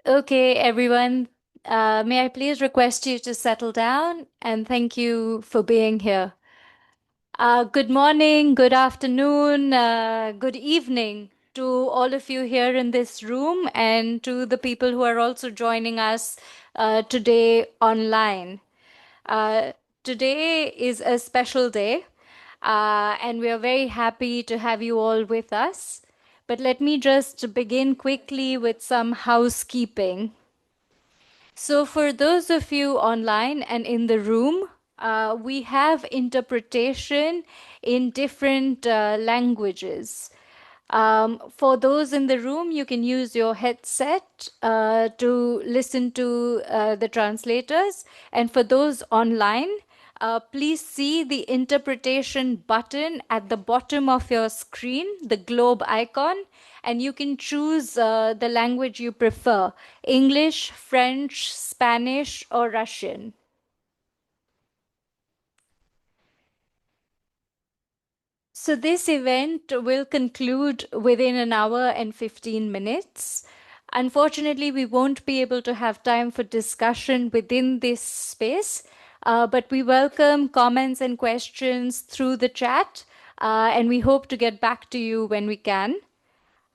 Okay, everyone, may I please request you to settle down and thank you for being here. Good morning, good afternoon, good evening to all of you here in this room and to the people who are also joining us today online. Uh, Today is a special day, and we are very happy to have you all with us. But let me just begin quickly with some housekeeping. So, for those of you online and in the room, we have interpretation in different languages. For those in the room, you can use your headset to listen to the translators. And for those online, please see the interpretation button at the bottom of your screen, the globe icon, and you can choose the language you prefer: English, French, Spanish, or Russian. So, this event will conclude within an hour and 15 minutes. Unfortunately, we won't be able to have time for discussion within this space, but we welcome comments and questions through the chat, and we hope to get back to you when we can.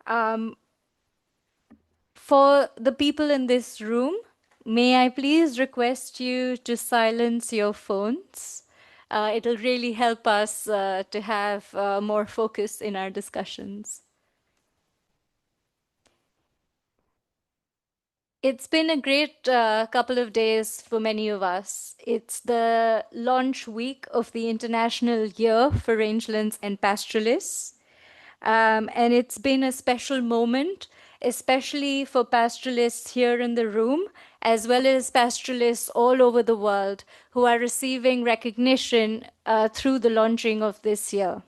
Um, for the people in this room, may I please request you to silence your phones? It'll really help us to have more focus in our discussions. It's been a great couple of days for many of us. It's the launch week of the International Year for Rangelands and Pastoralists. And it's been a special moment, especially for pastoralists here in the room, as well as pastoralists all over the world who are receiving recognition through the launching of this year.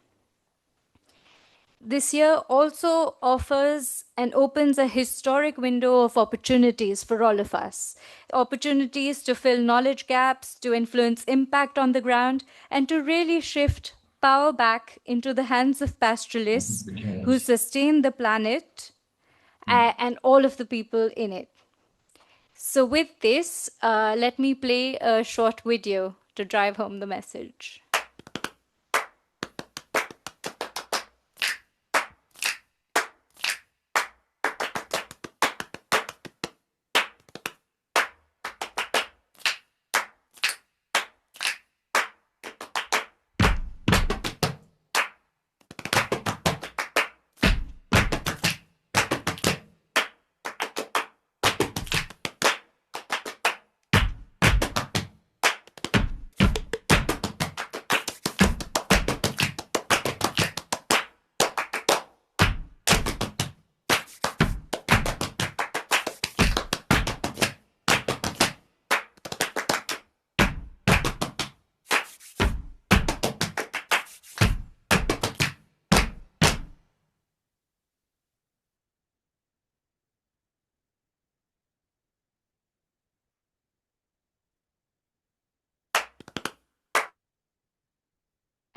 This year also offers and opens a historic window of opportunities for all of us. Opportunities to fill knowledge gaps, to influence impact on the ground, and to really shift power back into the hands of pastoralists who sustain the planet and all of the people in it. So, with this, let me play a short video to drive home the message.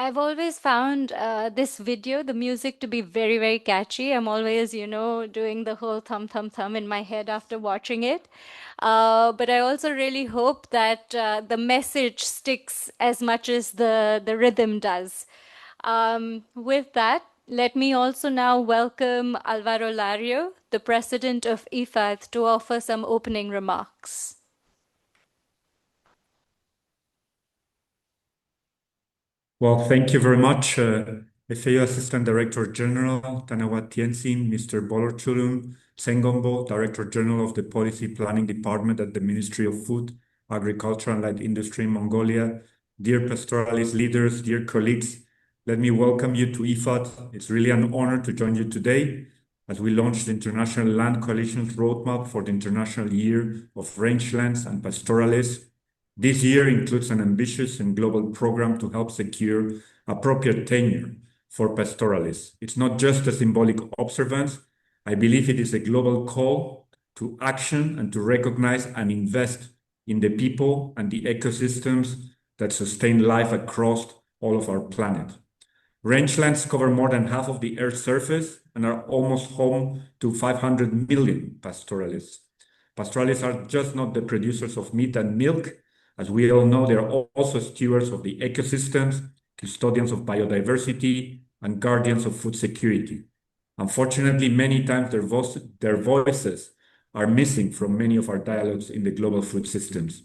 I've always found this video, the music, to be very, very catchy. I'm always, doing the whole thumb, thumb, thumb in my head after watching it. But I also really hope that the message sticks as much as the rhythm does. With that, let me also now welcome Alvaro Lario, the president of IFAD, to offer some opening remarks. Well, thank you very much, FAO Assistant Director General Tanawa Tiensin, Mr. Bolorchulum Sengombo, Director General of the Policy Planning Department at the Ministry of Food, Agriculture and Light Industry in Mongolia, dear pastoralist leaders, dear colleagues, let me welcome you to IFAD. It's really an honor to join you today as we launch the International Land Coalition's roadmap for the International Year of Rangelands and Pastoralists. This year includes an ambitious and global program to help secure appropriate tenure for pastoralists. It's not just a symbolic observance. I believe it is a global call to action and to recognize and invest in the people and the ecosystems that sustain life across all of our planet. Rangelands cover more than half of the Earth's surface and are almost home to 500 million pastoralists. Pastoralists are just not the producers of meat and milk. As we all know, they are also stewards of the ecosystems, custodians of biodiversity, and guardians of food security. Unfortunately, many times their voices are missing from many of our dialogues in the global food systems.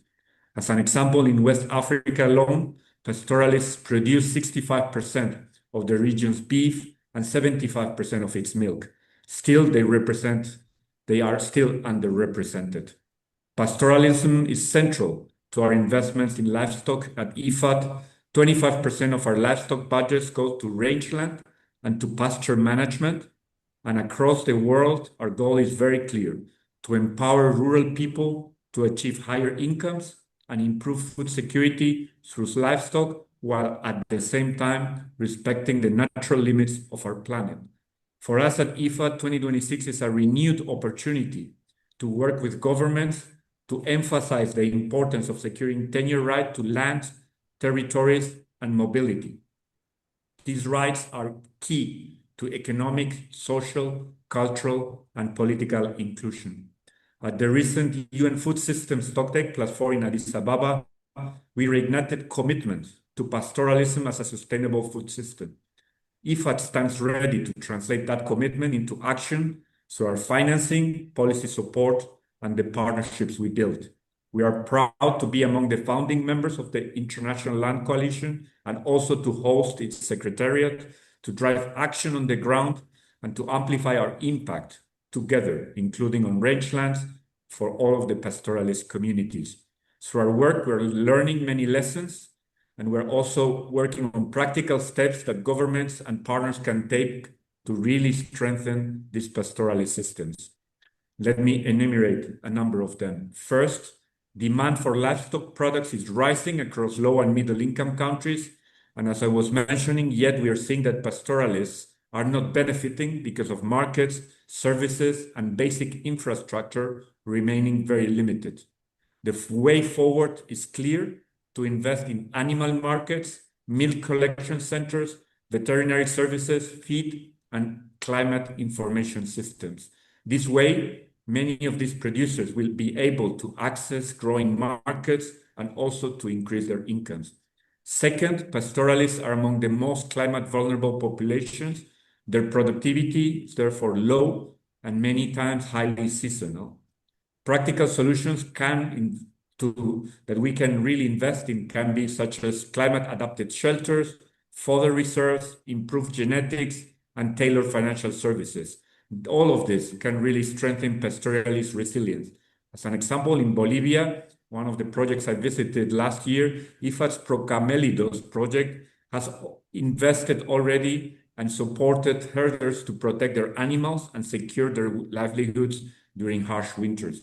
As an example, in West Africa alone, pastoralists produce 65% of the region's beef and 75% of its milk. Still, they are still underrepresented. Pastoralism is central to our investments in livestock at IFAD. 25% of our livestock budgets go to rangeland and to pasture management. And across the world, our goal is very clear: to empower rural people to achieve higher incomes and improve food security through livestock, while at the same time respecting the natural limits of our planet. For us at IFA, 2026 is a renewed opportunity to work with governments to emphasize the importance of securing tenure right to land, territories, and mobility. These rights are key to economic, social, cultural, and political inclusion. At the recent UN Food Systems Stocktake +4 in Addis Ababa, we reignited commitment to pastoralism as a sustainable food system. IFAD stands ready to translate that commitment into action through our financing, policy support, and the partnerships we build. We are proud to be among the founding members of the International Land Coalition and also to host its secretariat, to drive action on the ground, and to amplify our impact together, including on rangelands for all of the pastoralist communities. Through our work, we're learning many lessons, and we're also working on practical steps that governments and partners can take to really strengthen these pastoralist systems. Let me enumerate a number of them. First, demand for livestock products is rising across low and middle income countries. And as I was mentioning, yet we are seeing that pastoralists are not benefiting because of markets, services, and basic infrastructure remaining very limited. The way forward is clear: to invest in animal markets, milk collection centers, veterinary services, feed, and climate information systems. This way, many of these producers will be able to access growing markets and also to increase their incomes. Second, pastoralists are among the most climate vulnerable populations. Their productivity is therefore low and many times highly seasonal. Practical solutions that we can really invest in can be such as climate adapted shelters, fodder reserves, improved genetics, and tailored financial services. All of this can really strengthen pastoralist resilience. As an example, in Bolivia, one of the projects I visited last year, IFAD's Procamelidos project has invested already and supported herders to protect their animals and secure their livelihoods during harsh winters.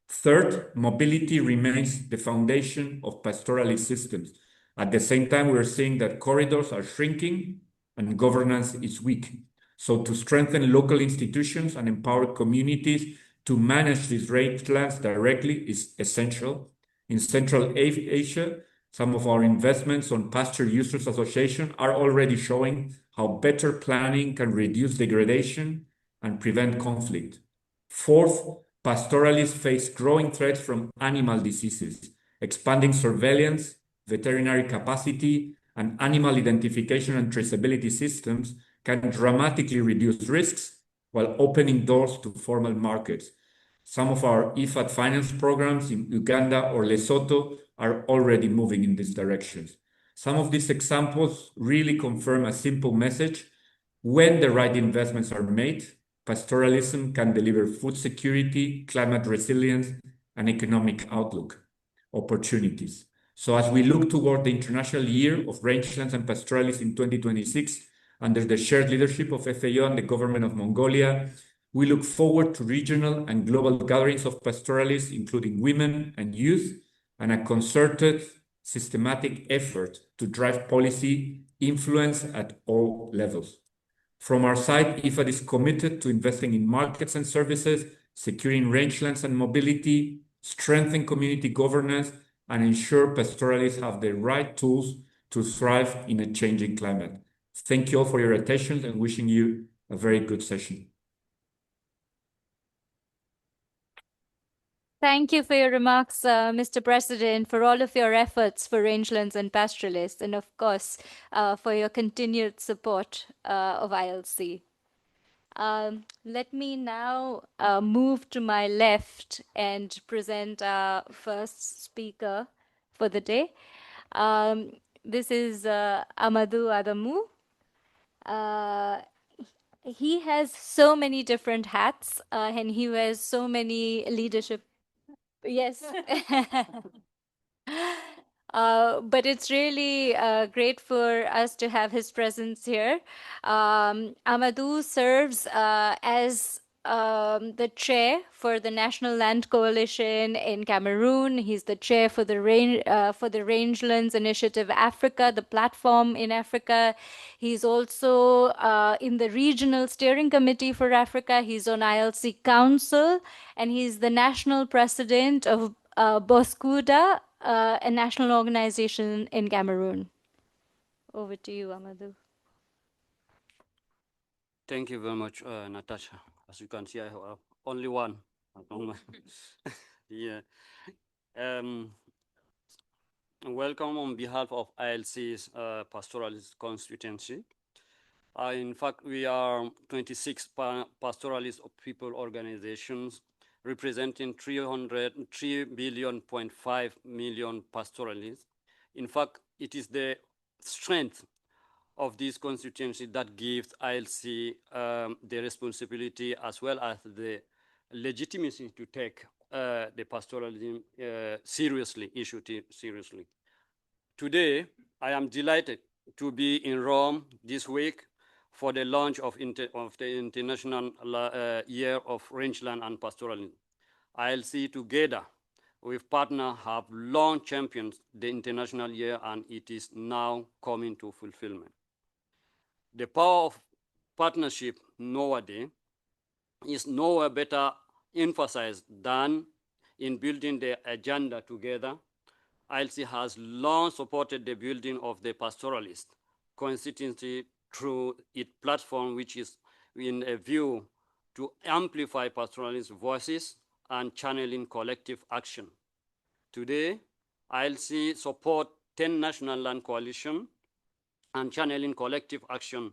Third, mobility remains the foundation of pastoralist systems. At the same time, we're seeing that corridors are shrinking and governance is weak. So to strengthen local institutions and empower communities to manage these rangelands directly is essential. In Central Asia, some of our investments on Pasture Users Association are already showing how better planning can reduce degradation and prevent conflict. Fourth, pastoralists face growing threats from animal diseases. Expanding surveillance, veterinary capacity, and animal identification and traceability systems can dramatically reduce risks while opening doors to formal markets. Some of our IFAD finance programs in Uganda or Lesotho are already moving in these directions. Some of these examples really confirm a simple message: when the right investments are made, pastoralism can deliver food security, climate resilience, and economic outlook opportunities. So as we look toward the International Year of Rangelands and Pastoralists in 2026, under the shared leadership of FAO and the government of Mongolia, we look forward to regional and global gatherings of pastoralists, including women and youth, and a concerted, systematic effort to drive policy influence at all levels. From our side, IFAD is committed to investing in markets and services, securing rangelands and mobility, strengthen community governance, and ensure pastoralists have the right tools to thrive in a changing climate. Thank you all for your attention and wishing you a very good session. Thank you for your remarks, Mr. President, for all of your efforts for Rangelands and Pastoralists, and of course, for your continued support of ILC. Let me now move to my left and present our first speaker for the day. This is Amadou Adamu. He has so many different hats, and he wears so many leadership. Yes. But it's really great for us to have his presence here. Amadou serves as the chair for the National Land Coalition in Cameroon. He's the chair for the Rangelands Initiative Africa, the platform in Africa. He's also in the Regional Steering Committee for Africa. He's on ILC Council, and he's the national president of Boskuda, a national organization in Cameroon. Over to you, Amadou. Thank you very much, Natasha. As you can see, I have only one. Yeah. Welcome on behalf of ILC's pastoralist constituency. In fact, we are 26 pastoralist people organizations representing 3 billion, 5 million pastoralists. In fact, it is the strength of this constituency that gives ILC the responsibility as well as the legitimacy to take the pastoralism seriously. Today, I am delighted to be in Rome this week for the launch of the International Year of Rangeland and Pastoralism. ILC together with partners have long championed the International Year, and it is now coming to fulfillment. The power of partnership nowadays is nowhere better emphasized than in building the agenda together. ILC has long supported the building of the pastoralist constituency through its platform, which is in a view to amplify pastoralist voices and channeling collective action. Today, ILC support 10 national land coalition and channeling collective action.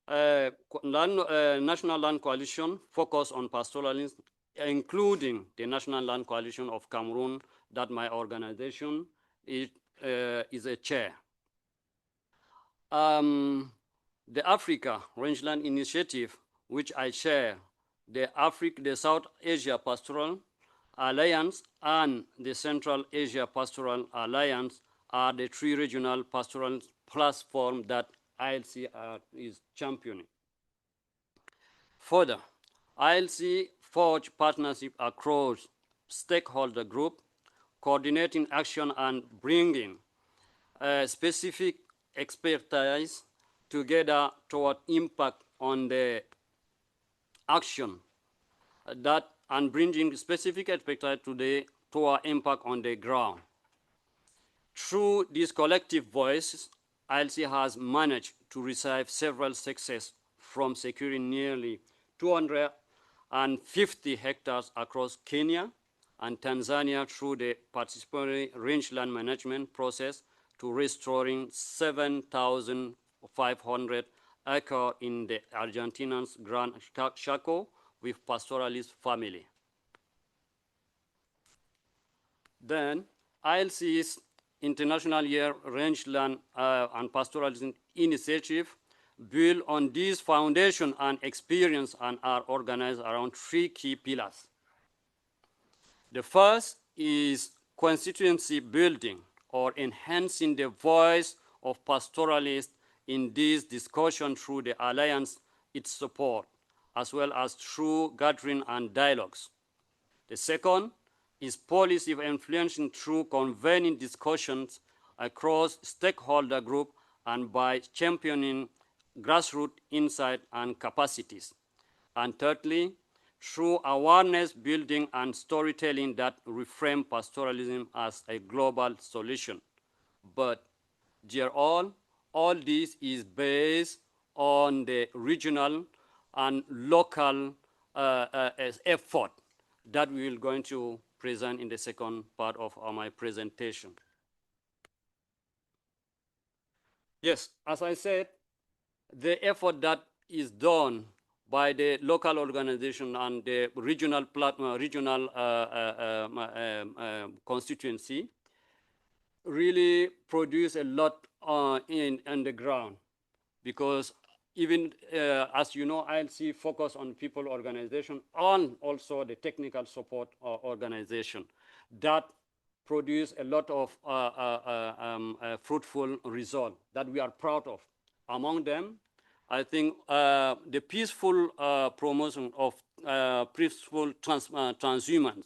National Land Coalition focus on pastoralism, including the National Land Coalition of Cameroon that my organization is a chair. The Africa Rangeland Initiative, which I chair, the South Asia Pastoral Alliance and the Central Asia Pastoral Alliance are the three regional pastoral platforms that ILC is championing. Further, ILC forged partnership across stakeholder group, coordinating action and bringing specific expertise together toward impact on the action and bringing specific expertise toward impact on the ground. Through these collective voices, ILC has managed to receive several successes from securing nearly 250 hectares across Kenya and Tanzania through the participatory rangeland management process to restoring 7,500 acres in the Argentina's Gran Chaco with pastoralist family. Then ILC's International Year Rangeland and Pastoralism Initiative build on this foundation and experience and are organized around three key pillars. The first is constituency building or enhancing the voice of pastoralists in this discussion through the alliance, its support, as well as through gathering and dialogues. The second is policy of influencing through convening discussions across stakeholder group and by championing grassroots insight and capacities. And thirdly, through awareness building and storytelling that reframe pastoralism as a global solution. But all this is based on the regional and local effort that we will going to present in the second part of my presentation. Yes, as I said, the effort that is done by the local organization and the regional constituency really produce a lot in the ground, because even as you know, ILC focus on people organization and also the technical support organization that produce a lot of fruitful result that we are proud of. Among them, I think the peaceful promotion of peaceful transhumance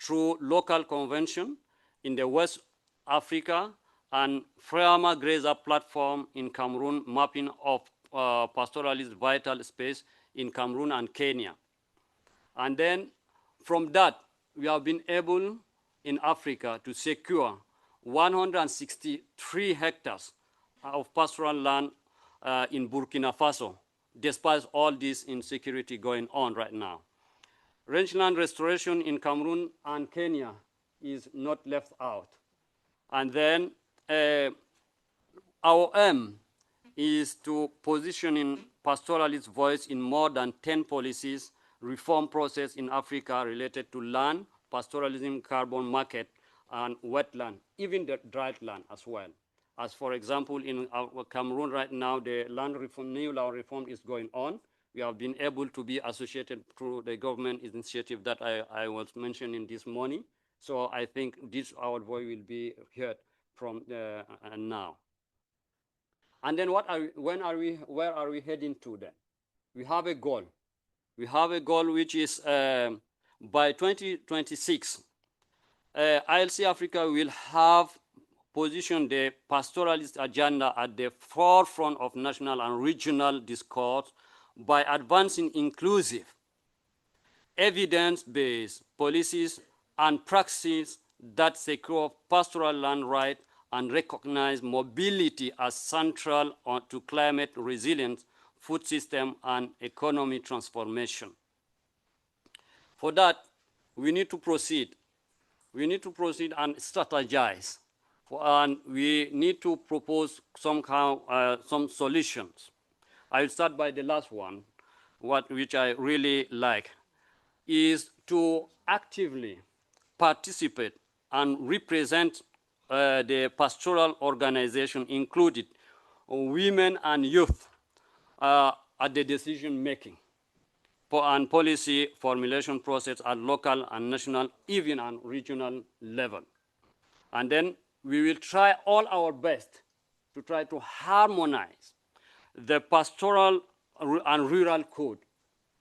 through local convention in the West Africa and Frama Grazer platform in Cameroon, mapping of pastoralist vital space in Cameroon and Kenya. And then from that, we have been able in Africa to secure 163 hectares of pastoral land in Burkina Faso, despite all this insecurity going on right now. Rangeland restoration in Cameroon and Kenya is not left out. And then our aim is to position in pastoralist voice in more than 10 policies, reform process in Africa related to land, pastoralism, carbon market, and wetland, even the dry land as well. As for example, in Cameroon right now, the land reform, new land reform is going on. We have been able to be associated through the government initiative that I was mentioning this morning. So I think this our voice will be heard from now. And then where are we heading to then? We have a goal. We have a goal which is by 2026, ILC Africa will have positioned the pastoralist agenda at the forefront of national and regional discourse by advancing inclusive, evidence-based policies and practices that secure pastoral land rights and recognize mobility as central to climate resilience, food system, and economy transformation. For that, we need to proceed. We need to proceed and strategize. And we need to propose some solutions. I'll start by the last one, which I really like, is to actively participate and represent the pastoral organization, including women and youth, at the decision making and policy formulation process at local and national, even and regional level. And then we will try all our best to try to harmonize the pastoral and rural code.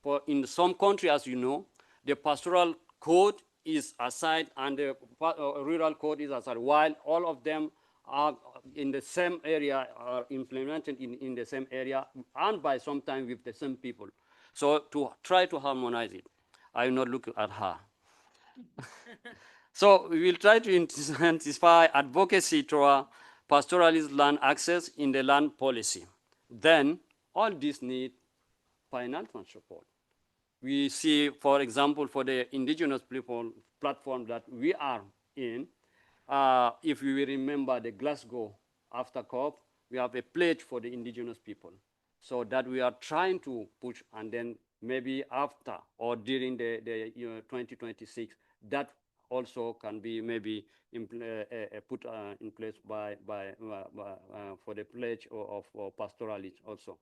For in some countries, as you know, the pastoral code is aside and the rural code is aside, while all of them are in the same area, are implemented in the same area, and by sometimes with the same people. So to try to harmonize it, I will not look at her. So we will try to intensify advocacy through pastoralist land access in the land policy. Then all this need financial support. We see, for example, for the indigenous people platform that we are in, if we remember the Glasgow after COP, we have a pledge for the indigenous people. So that we are trying to push, and then maybe after or during the 2026, that also can be maybe put in place for the pledge of pastoralists also.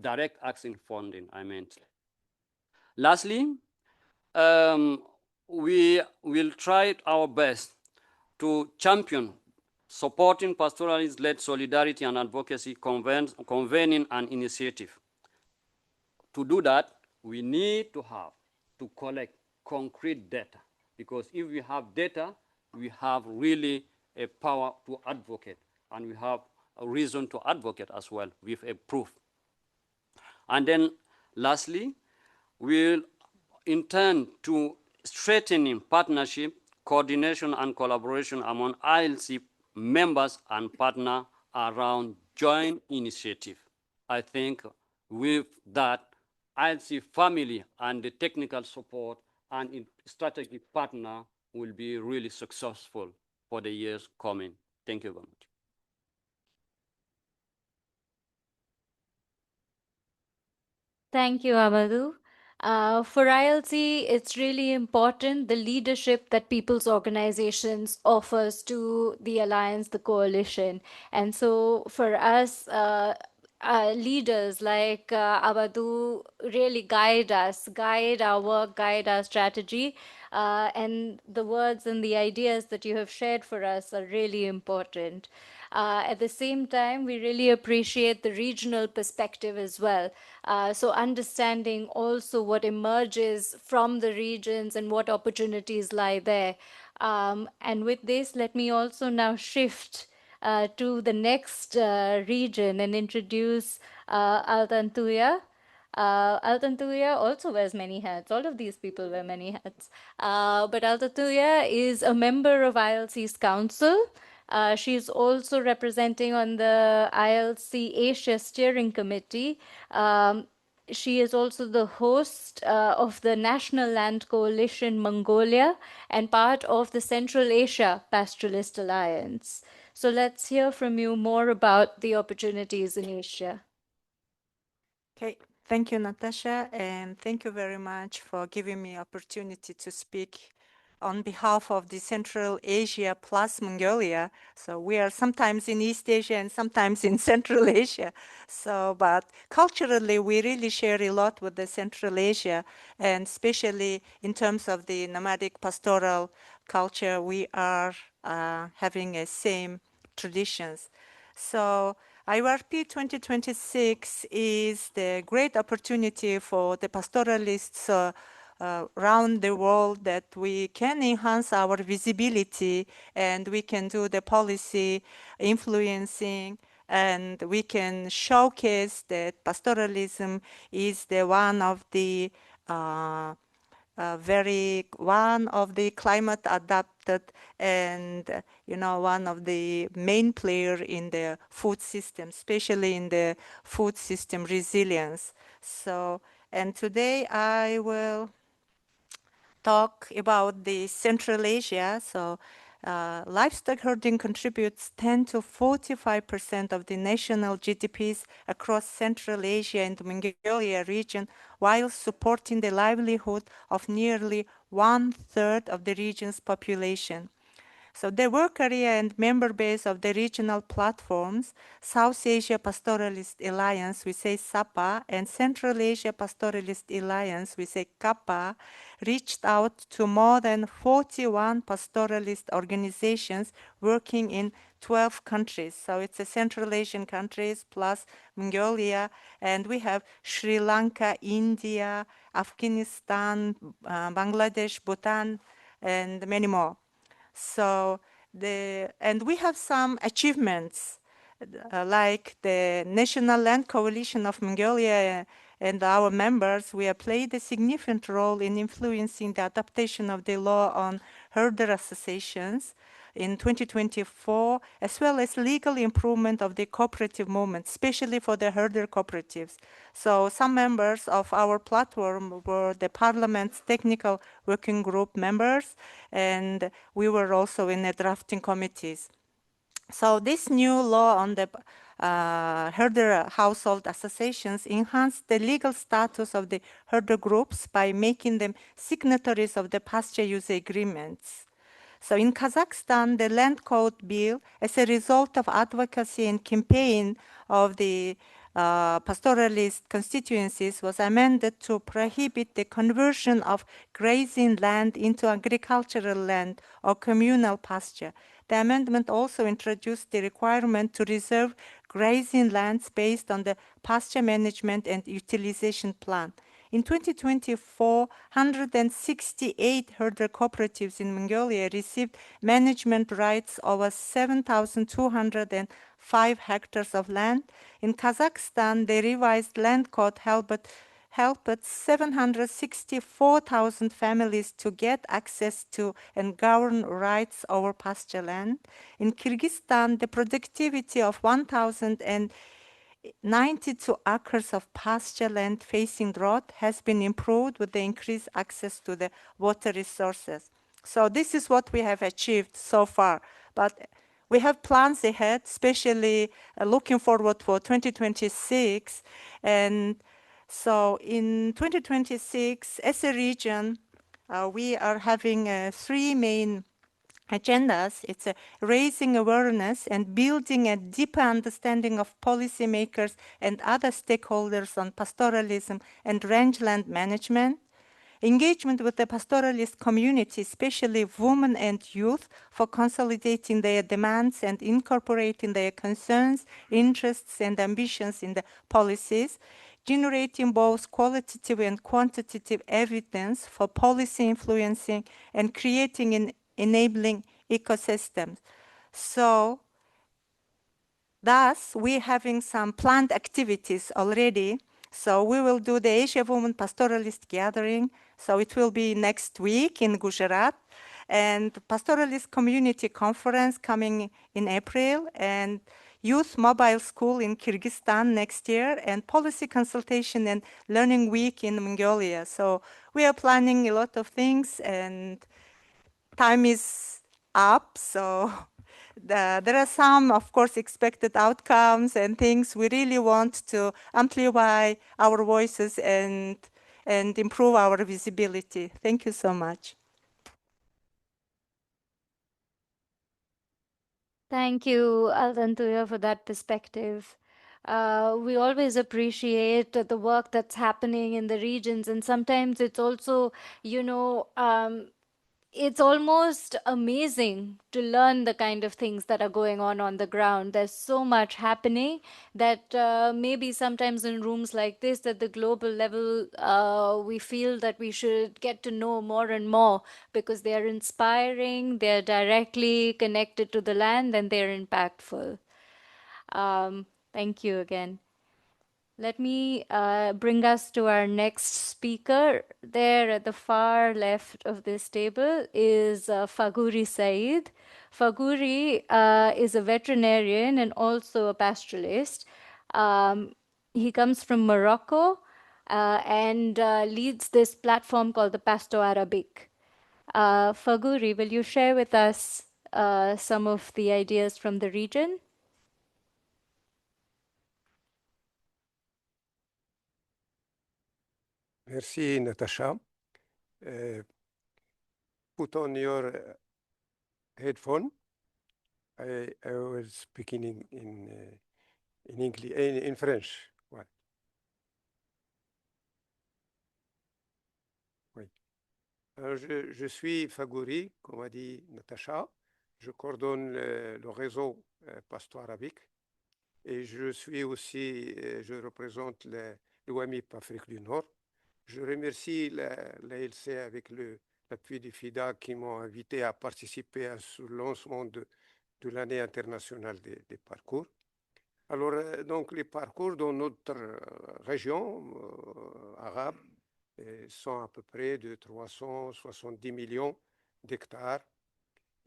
Direct action funding, I meant. Lastly, we will try our best to champion supporting pastoralist-led solidarity and advocacy, convening an initiative. To do that, we need to collect concrete data, because if we have data, we have really a power to advocate, and we have a reason to advocate as well with a proof. And then lastly, we'll intend to strengthening partnership, coordination, and collaboration among ILC members and partners around joint initiative. I think with that, ILC family and the technical support and strategic partner will be really successful for the years coming. Thank you very much. Thank you, Amadou. For ILC, it's really important the leadership that people's organizations offers to the alliance, the coalition. And so for us, leaders like Amadou really guide us, guide our work, guide our strategy. And the words and the ideas that you have shared for us are really important. At the same time, we really appreciate the regional perspective as well. So, understanding also what emerges from the regions and what opportunities lie there. And with this, let me also now shift to the next region and introduce Altantuya. Altantuya also wears many hats. All of these people wear many hats. But Altantuya is a member of ILC's council. She is also representing on the ILC Asia Steering Committee. She is also the host of the National Land Coalition Mongolia and part of the Central Asia Pastoralist Alliance. So let's hear from you more about the opportunities in Asia. Okay, thank you, Natasha, and thank you very much for giving me opportunity to speak on behalf of the Central Asia plus Mongolia. So we are sometimes in East Asia and sometimes in Central Asia. So, but culturally, we really share a lot with the Central Asia, and especially in terms of the nomadic pastoral culture, we are having a same traditions. So IRP 2026 is the great opportunity for the pastoralists around the world that we can enhance our visibility and we can do the policy influencing and we can showcase that pastoralism is the one of the one of the climate adapted and one of the main player in the food system, especially in the food system resilience. So, and today I will talk about the Central Asia. So livestock herding contributes 10 to 45% of the national GDPs across Central Asia and Mongolia region, while supporting the livelihood of nearly 1/3 of the region's population. So the work area and member base of the regional platforms, South Asia Pastoralist Alliance, we say SAPA, and Central Asia Pastoralist Alliance, we say KAPA, reached out to more than 41 pastoralist organizations working in 12 countries. So it's a Central Asian countries plus Mongolia, and we have Sri Lanka, India, Afghanistan, Bangladesh, Bhutan, and many more. So and we have some achievements like the National Land Coalition of Mongolia and our members. We have played a significant role in influencing the adaptation of the law on herder associations in 2024, as well as legal improvement of the cooperative movement, especially for the herder cooperatives. So some members of our platform were the Parliament's technical working group members, and we were also in the drafting committees. So this new law on the herder household associations enhanced the legal status of the herder groups by making them signatories of the pasture use agreements. So in Kazakhstan, the land code bill, as a result of advocacy and campaign of the pastoralist constituencies, was amended to prohibit the conversion of grazing land into agricultural land or communal pasture. The amendment also introduced the requirement to reserve grazing lands based on the pasture management and utilization plan. In 2024, 168 herder cooperatives in Mongolia received management rights over 7,205 hectares of land. In Kazakhstan, the revised land code helped 764,000 families to get access to and govern rights over pasture land. In Kyrgyzstan, the productivity of 1,000 92 acres of pasture land facing drought has been improved with the increased access to the water resources. So this is what we have achieved so far. But we have plans ahead, especially looking forward for 2026. And so in 2026, as a region, we are having 3 main agendas. It's raising awareness and building a deeper understanding of policymakers and other stakeholders on pastoralism and rangeland management, engagement with the pastoralist community, especially women and youth, for consolidating their demands and incorporating their concerns, interests, and ambitions in the policies, generating both qualitative and quantitative evidence for policy influencing and creating an enabling ecosystems. So thus, we're having some planned activities already. So we will do the Asia Women Pastoralist Gathering. So it will be next week in Gujarat. And Pastoralist Community Conference coming in April. And Youth Mobile School in Kyrgyzstan next year. And Policy Consultation and Learning Week in Mongolia. So we are planning a lot of things. And time is up. So there are some, of course, expected outcomes and things. We really want to amplify our voices and improve our visibility. Thank you so much. Thank you, Altantuya, for that perspective. We always appreciate the work that's happening in the regions, and sometimes it's also, it's almost amazing to learn the kind of things that are going on the ground. There's so much happening that maybe sometimes in rooms like this, at the global level, we feel that we should get to know more and more because they are inspiring, they're directly connected to the land, and they're impactful. Thank you again. Let me bring us to our next speaker. There at the far left of this table is Faguri Said. Faguri is a veterinarian and also a pastoralist. He comes from Morocco and leads this platform called the Pasto Arabic. Faguri, will you share with us some of the ideas from the region? Merci, Natasha. Put on your headphone. I was speaking in English, in French. Ouais. Oui. Alors, je suis Fagouri, comme a dit Natasha. Je coordonne le réseau Pasto Arabique et je suis aussi, je représente l'OMIP Afrique du Nord. Je remercie la ILC avec l'appui du FIDA qui m'ont invité à participer à ce lancement de l'année internationale des parcours. Alors, donc, les parcours dans notre région arabe sont à peu près de 370 millions d'hectares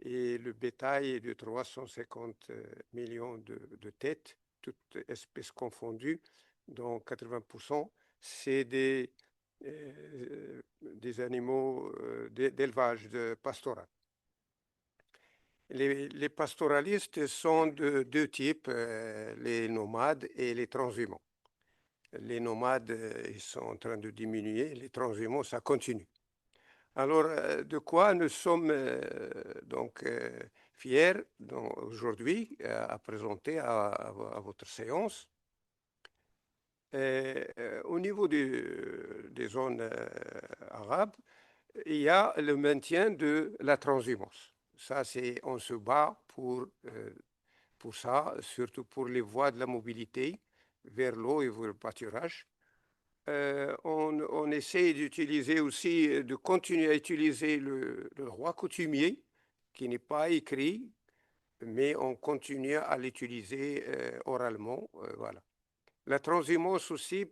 et le bétail est de 350 millions de têtes, toutes espèces confondues, dont 80%, c'est des animaux d'élevage, de pastoral. Les pastoralistes sont de deux types, les nomades et les transhumants. Les nomades, ils sont en train de diminuer, les transhumants, ça continue. Alors, de quoi nous sommes donc fiers aujourd'hui à présenter à votre séance? Au niveau des zones arabes, il y a le maintien de la transhumance. Ça, on se bat pour ça, surtout pour les voies de la mobilité vers l'eau et vers le pâturage. On essaie d'utiliser aussi, de continuer à utiliser le droit coutumier, qui n'est pas écrit, mais on continue à l'utiliser oralement. Voilà. La transhumance aussi,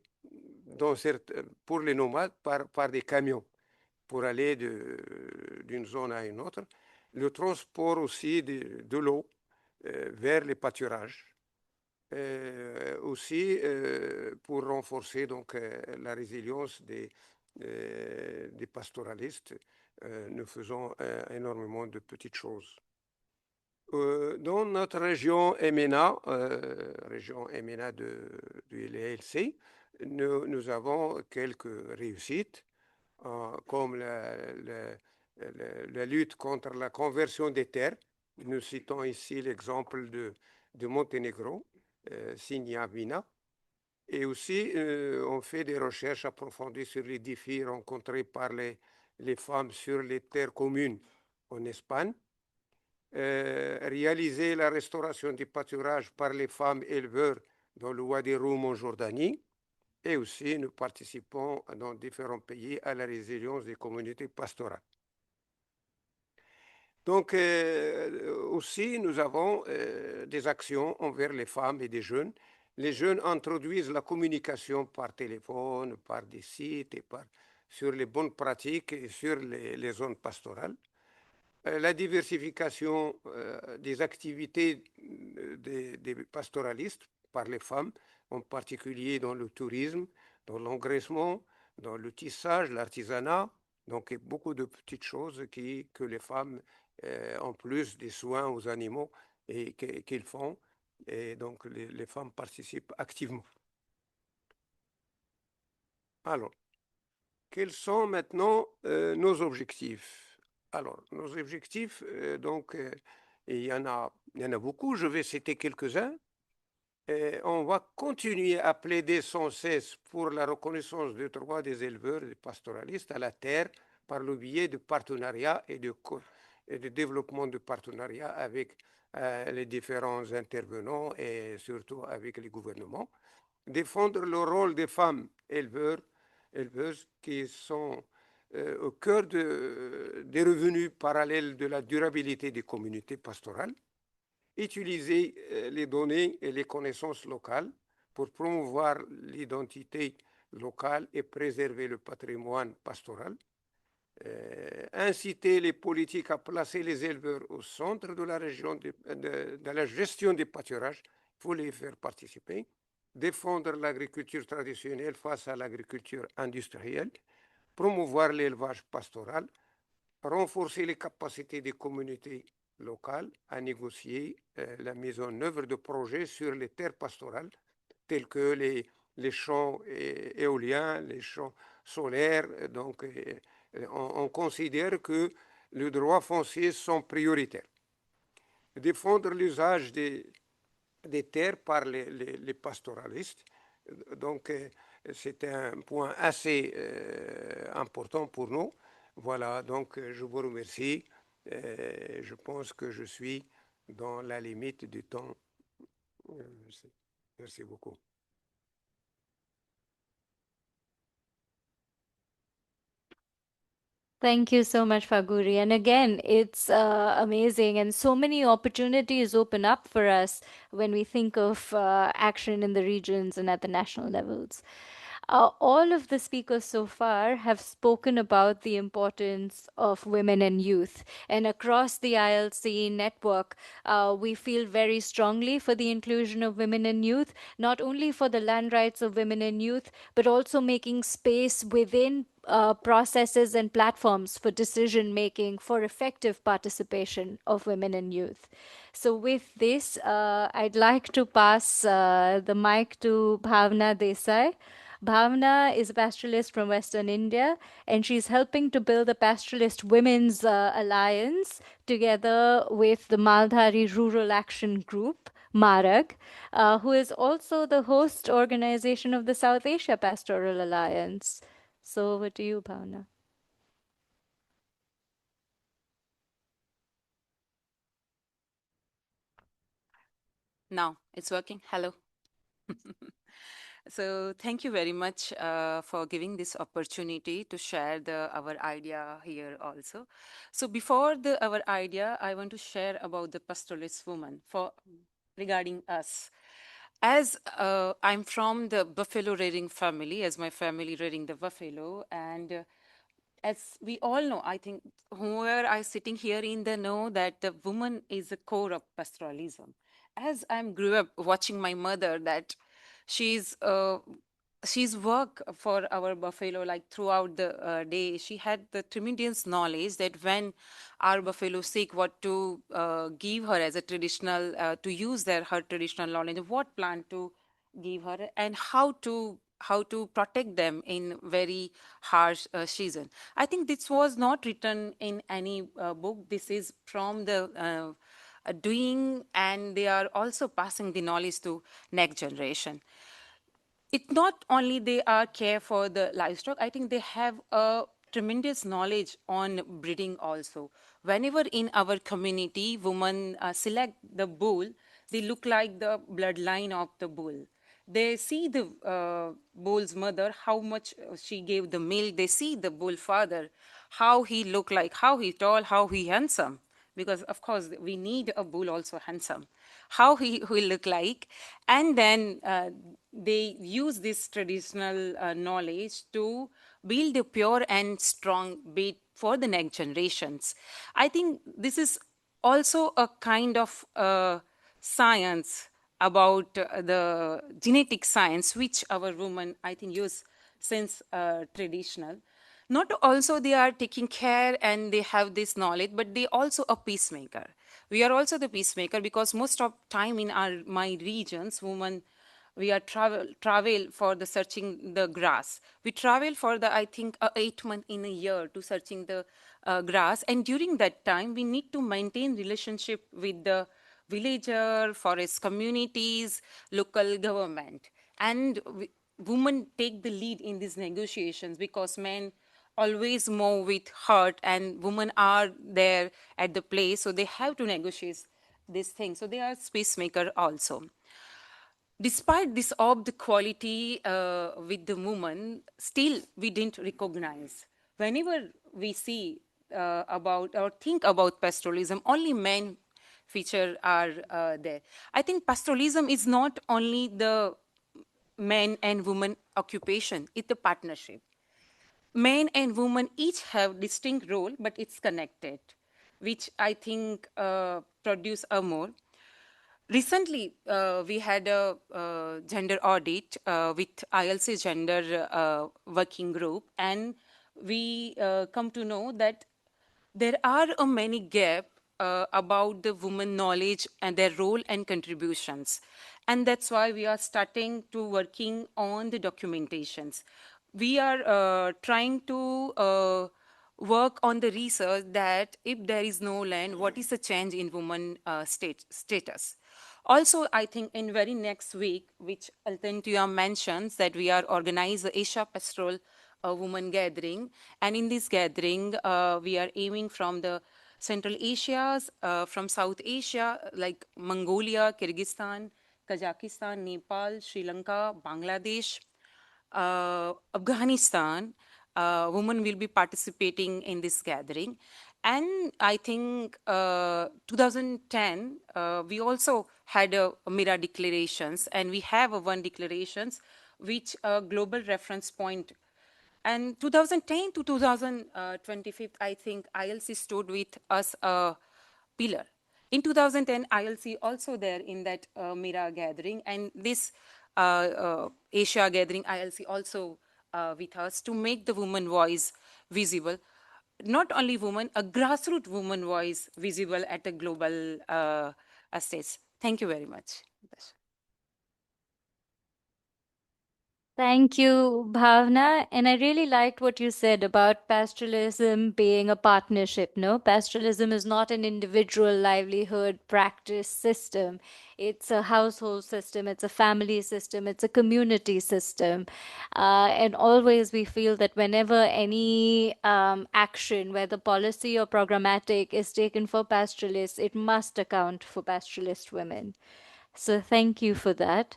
pour les nomades, par des camions, pour aller d'une zone à une autre. Le transport aussi de l'eau vers les pâturages. aussi pour renforcer donc, la résilience des pastoralistes, nous faisons énormément de petites choses. Dans notre région MENA, région MENA de l'ILC, nous avons quelques réussites, comme la lutte contre la conversion des terres. Nous citons ici l'exemple de Monténégro, Signavina. Et aussi, on fait des recherches approfondies sur les défis rencontrés par les femmes sur les terres communes en Espagne. Réaliser la restauration du pâturage par les femmes éleveurs dans le Wadi Rum en Jordanie. Et aussi, nous participons dans différents pays à la résilience des communautés pastorales. Donc, aussi, nous avons des actions envers les femmes et des jeunes. Les jeunes introduisent la communication par téléphone, par des sites, et sur les bonnes pratiques et sur les zones pastorales. La diversification des activités des pastoralistes par les femmes, en particulier dans le tourisme, dans l'engraissement, dans le tissage, l'artisanat. Donc, il y a beaucoup de petites choses que les femmes, en plus des soins aux animaux, et qu'ils font. Et donc, les femmes participent activement. Alors, quels sont maintenant nos objectifs? Alors, nos objectifs, donc, il y en a beaucoup, je vais citer quelques-uns. On va continuer à plaider sans cesse pour la reconnaissance des droits des éleveurs et des pastoralistes à la terre par le biais de partenariats et de développement de partenariats avec les différents intervenants et surtout avec les gouvernements. Défendre le rôle des femmes éleveuses qui sont au cœur des revenus parallèles de la durabilité des communautés pastorales, utiliser les données et les connaissances locales pour promouvoir l'identité locale et préserver le patrimoine pastoral, inciter les politiques à placer les éleveurs au centre de la gestion des pâturages, il faut les faire participer, défendre l'agriculture traditionnelle face à l'agriculture industrielle, promouvoir l'élevage pastoral, renforcer les capacités des communautés locales à négocier la mise en œuvre de projets sur les terres pastorales, tels que les champs éoliens, les champs solaires. Donc, on considère que les droits fonciers sont prioritaires. Défendre l'usage des terres par les pastoralistes. Donc, c'est un point assez important pour nous. Voilà, donc je vous remercie. Je pense que je suis dans la limite du temps. Merci beaucoup. Thank you so much, Faguri. And again, it's amazing, and so many opportunities open up for us when we think of action in the regions and at the national levels. All of the speakers so far have spoken about the importance of women and youth. And across the ILC network, we feel very strongly for the inclusion of women and youth, not only for the land rights of women and youth, but also making space within processes and platforms for decision making for effective participation of women and youth. So, with this, I'd like to pass the mic to Bhavna Desai. Bhavna is a pastoralist from Western India, and she's helping to build a pastoralist women's alliance together with the Maldhari Rural Action Group, Marag, who is also the host organization of the South Asia Pastoral Alliance. So over to you, Bhavna. Now it's working. Hello. So thank you very much for giving this opportunity to share our idea here also. So before our idea, I want to share about the pastoralist woman regarding us. As I'm from the buffalo rearing family, as my family rearing the buffalo, and as we all know, I think whoever is sitting here in the know that the woman is the core of pastoralism. as I grew up watching my mother, that she's she's work for our buffalo like throughout the day. She had the tremendous knowledge that when our buffalo sick, what to give her as a traditional to use her traditional knowledge of what plant to give her and how to protect them in very harsh season. I think this was not written in any book. This is from the doing, and they are also passing the knowledge to next generation. It not only they are care for the livestock, I think they have a tremendous knowledge on breeding also. Whenever in our community women select the bull, they look like the bloodline of the bull. They see the bull's mother, how much she gave the milk. They see the bull father, how he look like, how he tall, how he handsome, because of course we need a bull also handsome, how he will look like. And then they use this traditional knowledge to build a pure and strong breed for the next generations. I think this is also a kind of science about the genetic science which our women I think use since traditional. Not also they are taking care and they have this knowledge, but they also a peacemaker. We are also the peacemaker because most of time in our my regions women, we are travel for the searching the grass. We travel for the I think 8 months in a year to searching the grass, and during that time we need to maintain relationship with the villager, forest communities, local government. And women take the lead in these negotiations because men always move with heart and women are there at the place, so they have to negotiate this thing. So they are space maker also. Despite this of the quality with the woman, still we didn't recognize. Whenever we see about or think about pastoralism, only men feature are there. I think pastoralism is not only the men and women occupation, it's a partnership. Men and women each have distinct role, but it's connected, which I think produce a more. Recently, we had a gender audit with ILC gender working group, and we come to know that there are a many gap about the women knowledge and their role and contributions. And that's why we are starting to working on the documentations. We are trying to work on the research that if there is no land, what is the change in women status? Also, I think in very next week, which Altentia mentions, that we are organize the Asia Pastoral Women Gathering. And in this gathering, we are aiming from the Central Asia, from South Asia, like Mongolia, Kyrgyzstan, Kazakhstan, Nepal, Sri Lanka, Bangladesh, Afghanistan, women will be participating in this gathering. And I think 2010, we also had a Mira declarations, and we have a one declarations, which a global reference point. And 2010 to 2025, I think ILC stood with us a pillar. In 2010, ILC also there in that Mira gathering, and this Asia gathering, ILC also with us to make the woman voice visible. Not only women, a grassroots woman voice visible at a global stage. Thank you very much. Thank you, Bhavna. And I really liked what you said about pastoralism being a partnership. No, pastoralism is not an individual livelihood practice system. It's a household system, it's a family system, it's a community system. And always we feel that whenever any action, whether policy or programmatic, is taken for pastoralists, it must account for pastoralist women. So thank you for that.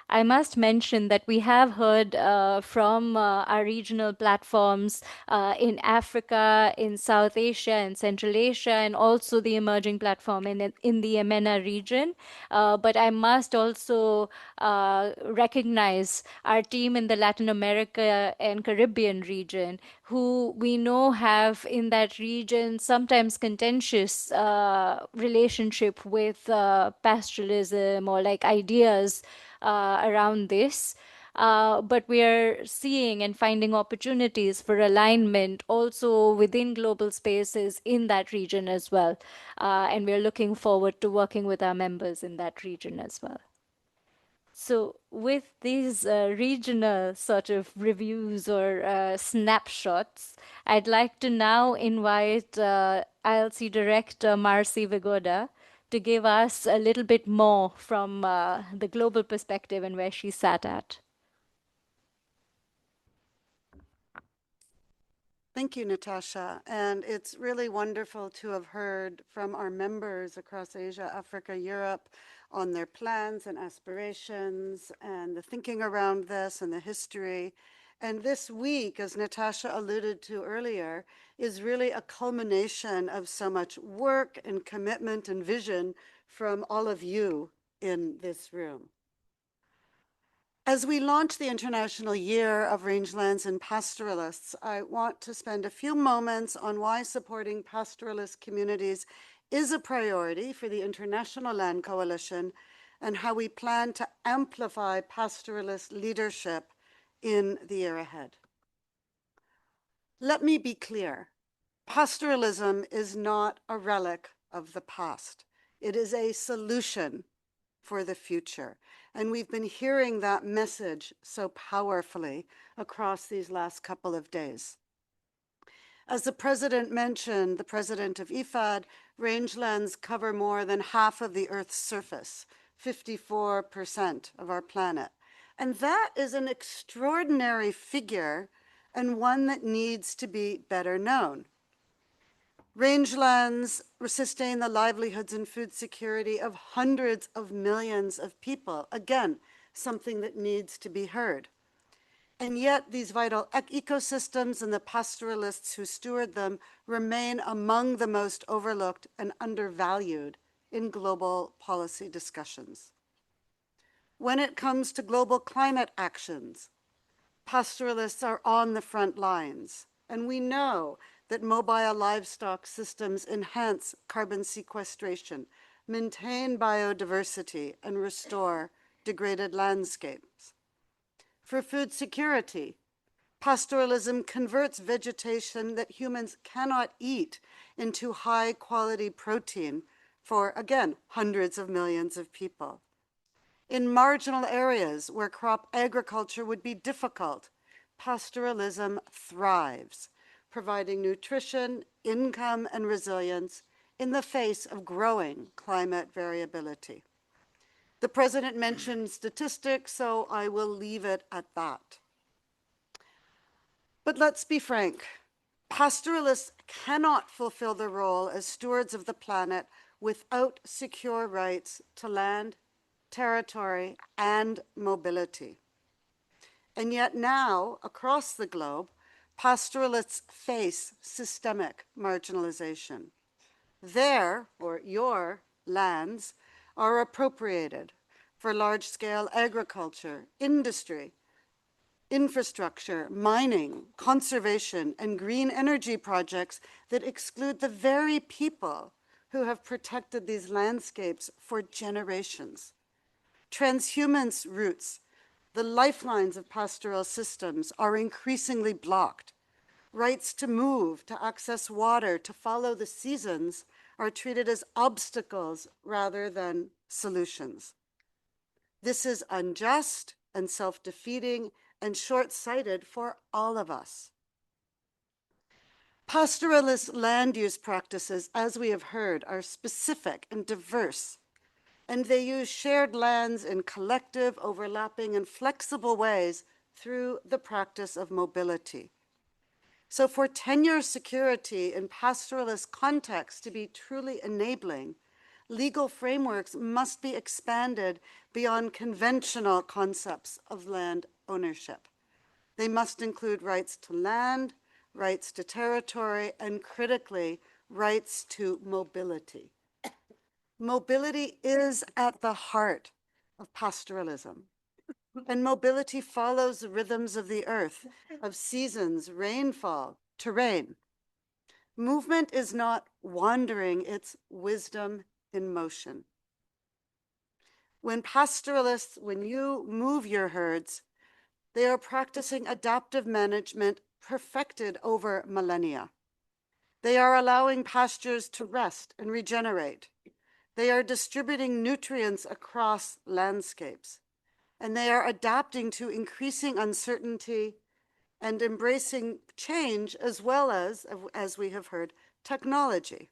I must mention that we have heard from our regional platforms in Africa, in South Asia, and Central Asia, and also the emerging platform in the MENA region. But I must also recognize our team in the Latin America and Caribbean region, who we know have in that region sometimes contentious relationship with pastoralism or like ideas around this. But we are seeing and finding opportunities for alignment also within global spaces in that region as well. And we're looking forward to working with our members in that region as well. So, with these regional sort of reviews or snapshots, I'd like to now invite ILC Director Marcy Vigoda to give us a little bit more from the global perspective and where she sat at. Thank you, Natasha. And it's really wonderful to have heard from our members across Asia, Africa, Europe on their plans and aspirations and the thinking around this and the history. And this week, as Natasha alluded to earlier, is really a culmination of so much work and commitment and vision from all of you in this room. As we launch the International Year of Rangelands and Pastoralists, I want to spend a few moments on why supporting pastoralist communities is a priority for the International Land Coalition and how we plan to amplify pastoralist leadership in the year ahead. Let me be clear. Pastoralism is not a relic of the past. It is a solution for the future. And we've been hearing that message so powerfully across these last couple of days. As the president mentioned, the president of IFAD, rangelands cover more than half of the Earth's surface, 54% of our planet. And that is an extraordinary figure and one that needs to be better known. Rangelands sustain the livelihoods and food security of hundreds of millions of people. Again, something that needs to be heard. And yet these vital ecosystems and the pastoralists who steward them remain among the most overlooked and undervalued in global policy discussions. When it comes to global climate actions, pastoralists are on the front lines, and we know that mobile livestock systems enhance carbon sequestration, maintain biodiversity, and restore degraded landscapes. For food security, pastoralism converts vegetation that humans cannot eat into high-quality protein for, again, hundreds of millions of people. In marginal areas where crop agriculture would be difficult, pastoralism thrives, providing nutrition, income, and resilience in the face of growing climate variability. The president mentioned statistics, so I will leave it at that. But let's be frank, pastoralists cannot fulfill their role as stewards of the planet without secure rights to land, territory, and mobility. And yet now, across the globe, pastoralists face systemic marginalization. Their, or your, lands are appropriated for large-scale agriculture, industry, infrastructure, mining, conservation, and green energy projects that exclude the very people who have protected these landscapes for generations. Transhumance routes, the lifelines of pastoral systems, are increasingly blocked. Rights to move, to access water, to follow the seasons are treated as obstacles rather than solutions. This is unjust and self-defeating and short-sighted for all of us. Pastoralist land use practices, as we have heard, are specific and diverse, and they use shared lands in collective, overlapping, and flexible ways through the practice of mobility. So for tenure security in pastoralist context to be truly enabling, legal frameworks must be expanded beyond conventional concepts of land ownership. They must include rights to land, rights to territory, and critically, rights to mobility. Mobility is at the heart of pastoralism. And mobility follows the rhythms of the earth, of seasons, rainfall, terrain. Movement is not wandering, it's wisdom in motion. When pastoralists, when you move your herds, they are practicing adaptive management perfected over millennia. They are allowing pastures to rest and regenerate. They are distributing nutrients across landscapes. And they are adapting to increasing uncertainty and embracing change, as well as we have heard, technology.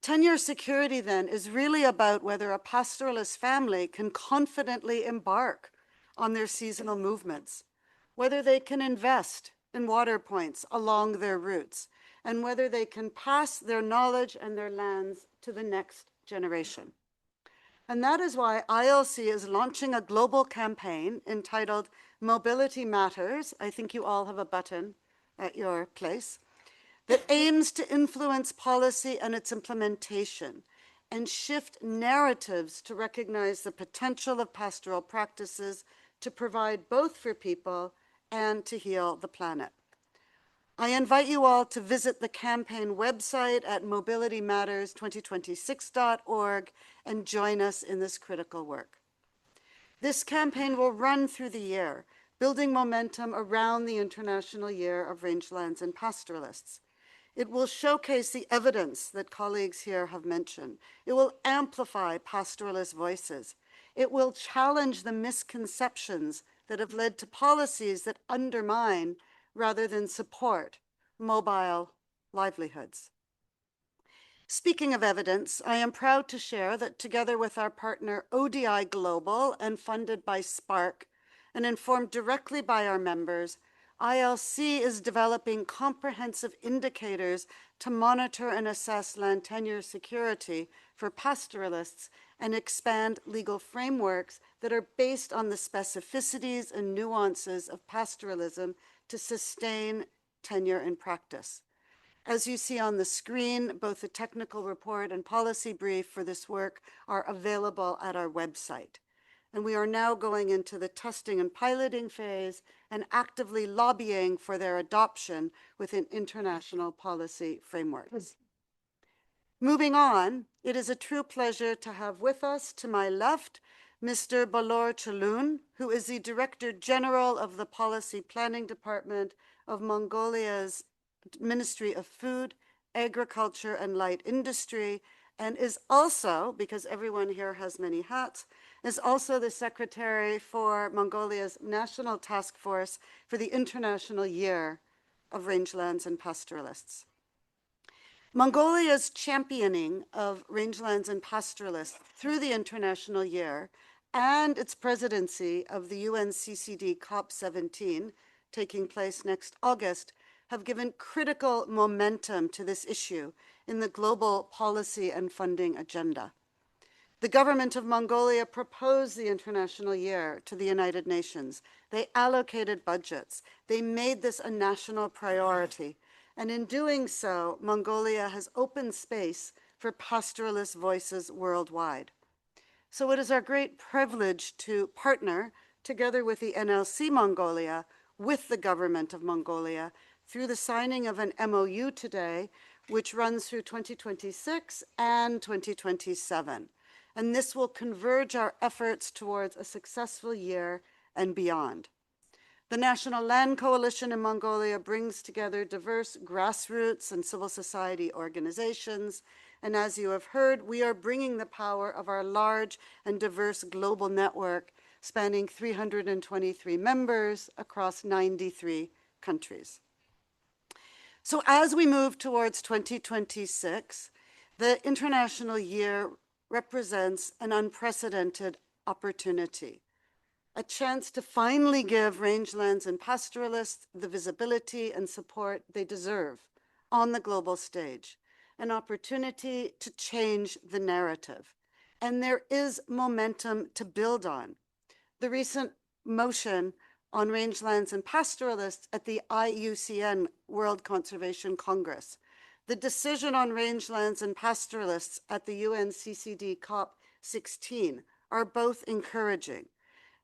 Tenure security, then, is really about whether a pastoralist family can confidently embark on their seasonal movements, whether they can invest in water points along their routes, and whether they can pass their knowledge and their lands to the next generation. And that is why ILC is launching a global campaign entitled Mobility Matters. I think you all have a button at your place that aims to influence policy and its implementation and shift narratives to recognize the potential of pastoral practices to provide both for people and to heal the planet. I invite you all to visit the campaign website at mobilitymatters2026.org and join us in this critical work. This campaign will run through the year, building momentum around the International Year of Rangelands and Pastoralists. It will showcase the evidence that colleagues here have mentioned. It will amplify pastoralist voices. It will challenge the misconceptions that have led to policies that undermine rather than support mobile livelihoods. Speaking of evidence, I am proud to share that together with our partner ODI Global and funded by Spark and informed directly by our members, ILC is developing comprehensive indicators to monitor and assess land tenure security for pastoralists and expand legal frameworks that are based on the specificities and nuances of pastoralism to sustain tenure in practice. As you see on the screen, both the technical report and policy brief for this work are available at our website. And we are now going into the testing and piloting phase and actively lobbying for their adoption within international policy frameworks. Moving on, it is a true pleasure to have with us to my left, Mr. Balor Chalun, who is the Director General of the Policy Planning Department of Mongolia's Ministry of Food, Agriculture, and Light Industry, and is also, because everyone here has many hats, is also the Secretary for Mongolia's National Task Force for the International Year of Rangelands and Pastoralists. Mongolia's championing of rangelands and pastoralists through the International Year and its presidency of the UNCCD COP17, taking place next August, have given critical momentum to this issue in the global policy and funding agenda. The government of Mongolia proposed the International Year to the United Nations. They allocated budgets. They made this a national priority. And in doing so, Mongolia has opened space for pastoralist voices worldwide. So it is our great privilege to partner together with the NLC Mongolia with the government of Mongolia through the signing of an MOU today, which runs through 2026 and 2027. And this will converge our efforts towards a successful year and beyond. The National Land Coalition in Mongolia brings together diverse grassroots and civil society organizations. And as you have heard, we are bringing the power of our large and diverse global network spanning 323 members across 93 countries. So as we move towards 2026, the International Year represents an unprecedented opportunity, a chance to finally give rangelands and pastoralists the visibility and support they deserve on the global stage, an opportunity to change the narrative. And there is momentum to build on. The recent motion on rangelands and pastoralists at the IUCN World Conservation Congress, the decision on rangelands and pastoralists at the UNCCD COP16 are both encouraging.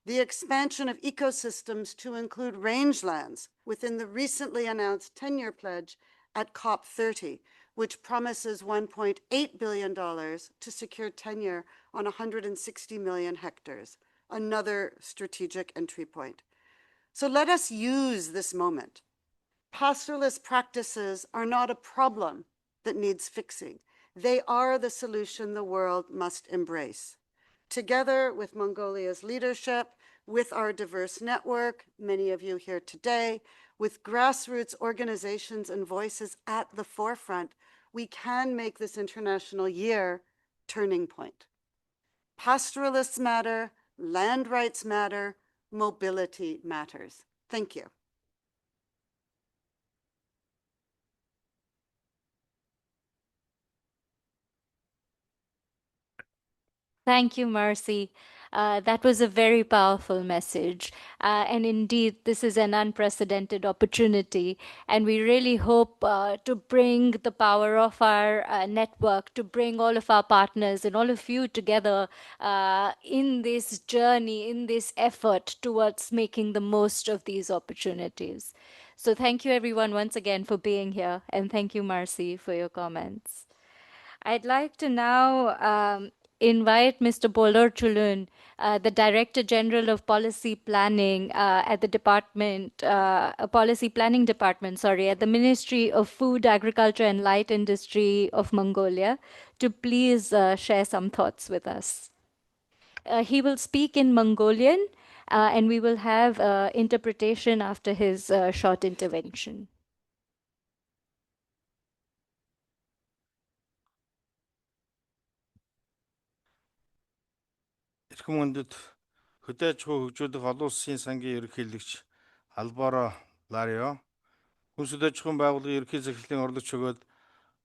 The expansion of ecosystems to include rangelands within the recently announced 10-year pledge at COP30, which promises $1.8 billion to secure tenure on 160 million hectares, another strategic entry point. So let us use this moment. Pastoralist practices are not a problem that needs fixing. They are the solution the world must embrace. Together with Mongolia's leadership, with our diverse network, many of you here today, with grassroots organizations and voices at the forefront, we can make this International Year turning point. Pastoralists matter, land rights matter, mobility matters. Thank you. Thank you, Marcy. That was a very powerful message. And indeed, this is an unprecedented opportunity. And we really hope to bring the power of our network, to bring all of our partners and all of you together in this journey, in this effort towards making the most of these opportunities. So thank you, everyone, once again for being here. And thank you, Marcy, for your comments. I'd like to now invite Mr. Bolor Chulun, the Director General of Policy Planning at the Policy Planning Department, at the Ministry of Food, Agriculture and Light Industry of Mongolia, to please share some thoughts with us. He will speak in Mongolian, and we will have interpretation after his short intervention. Эрхэм хүндэт хөдөөж хөгжүүлэх олон улсын сангийн ерөнхийлөгч Албаро Ларио, Хүнс хөдөөжихүүн байгууллагын ерөнхий захирлын орлогч өгөөд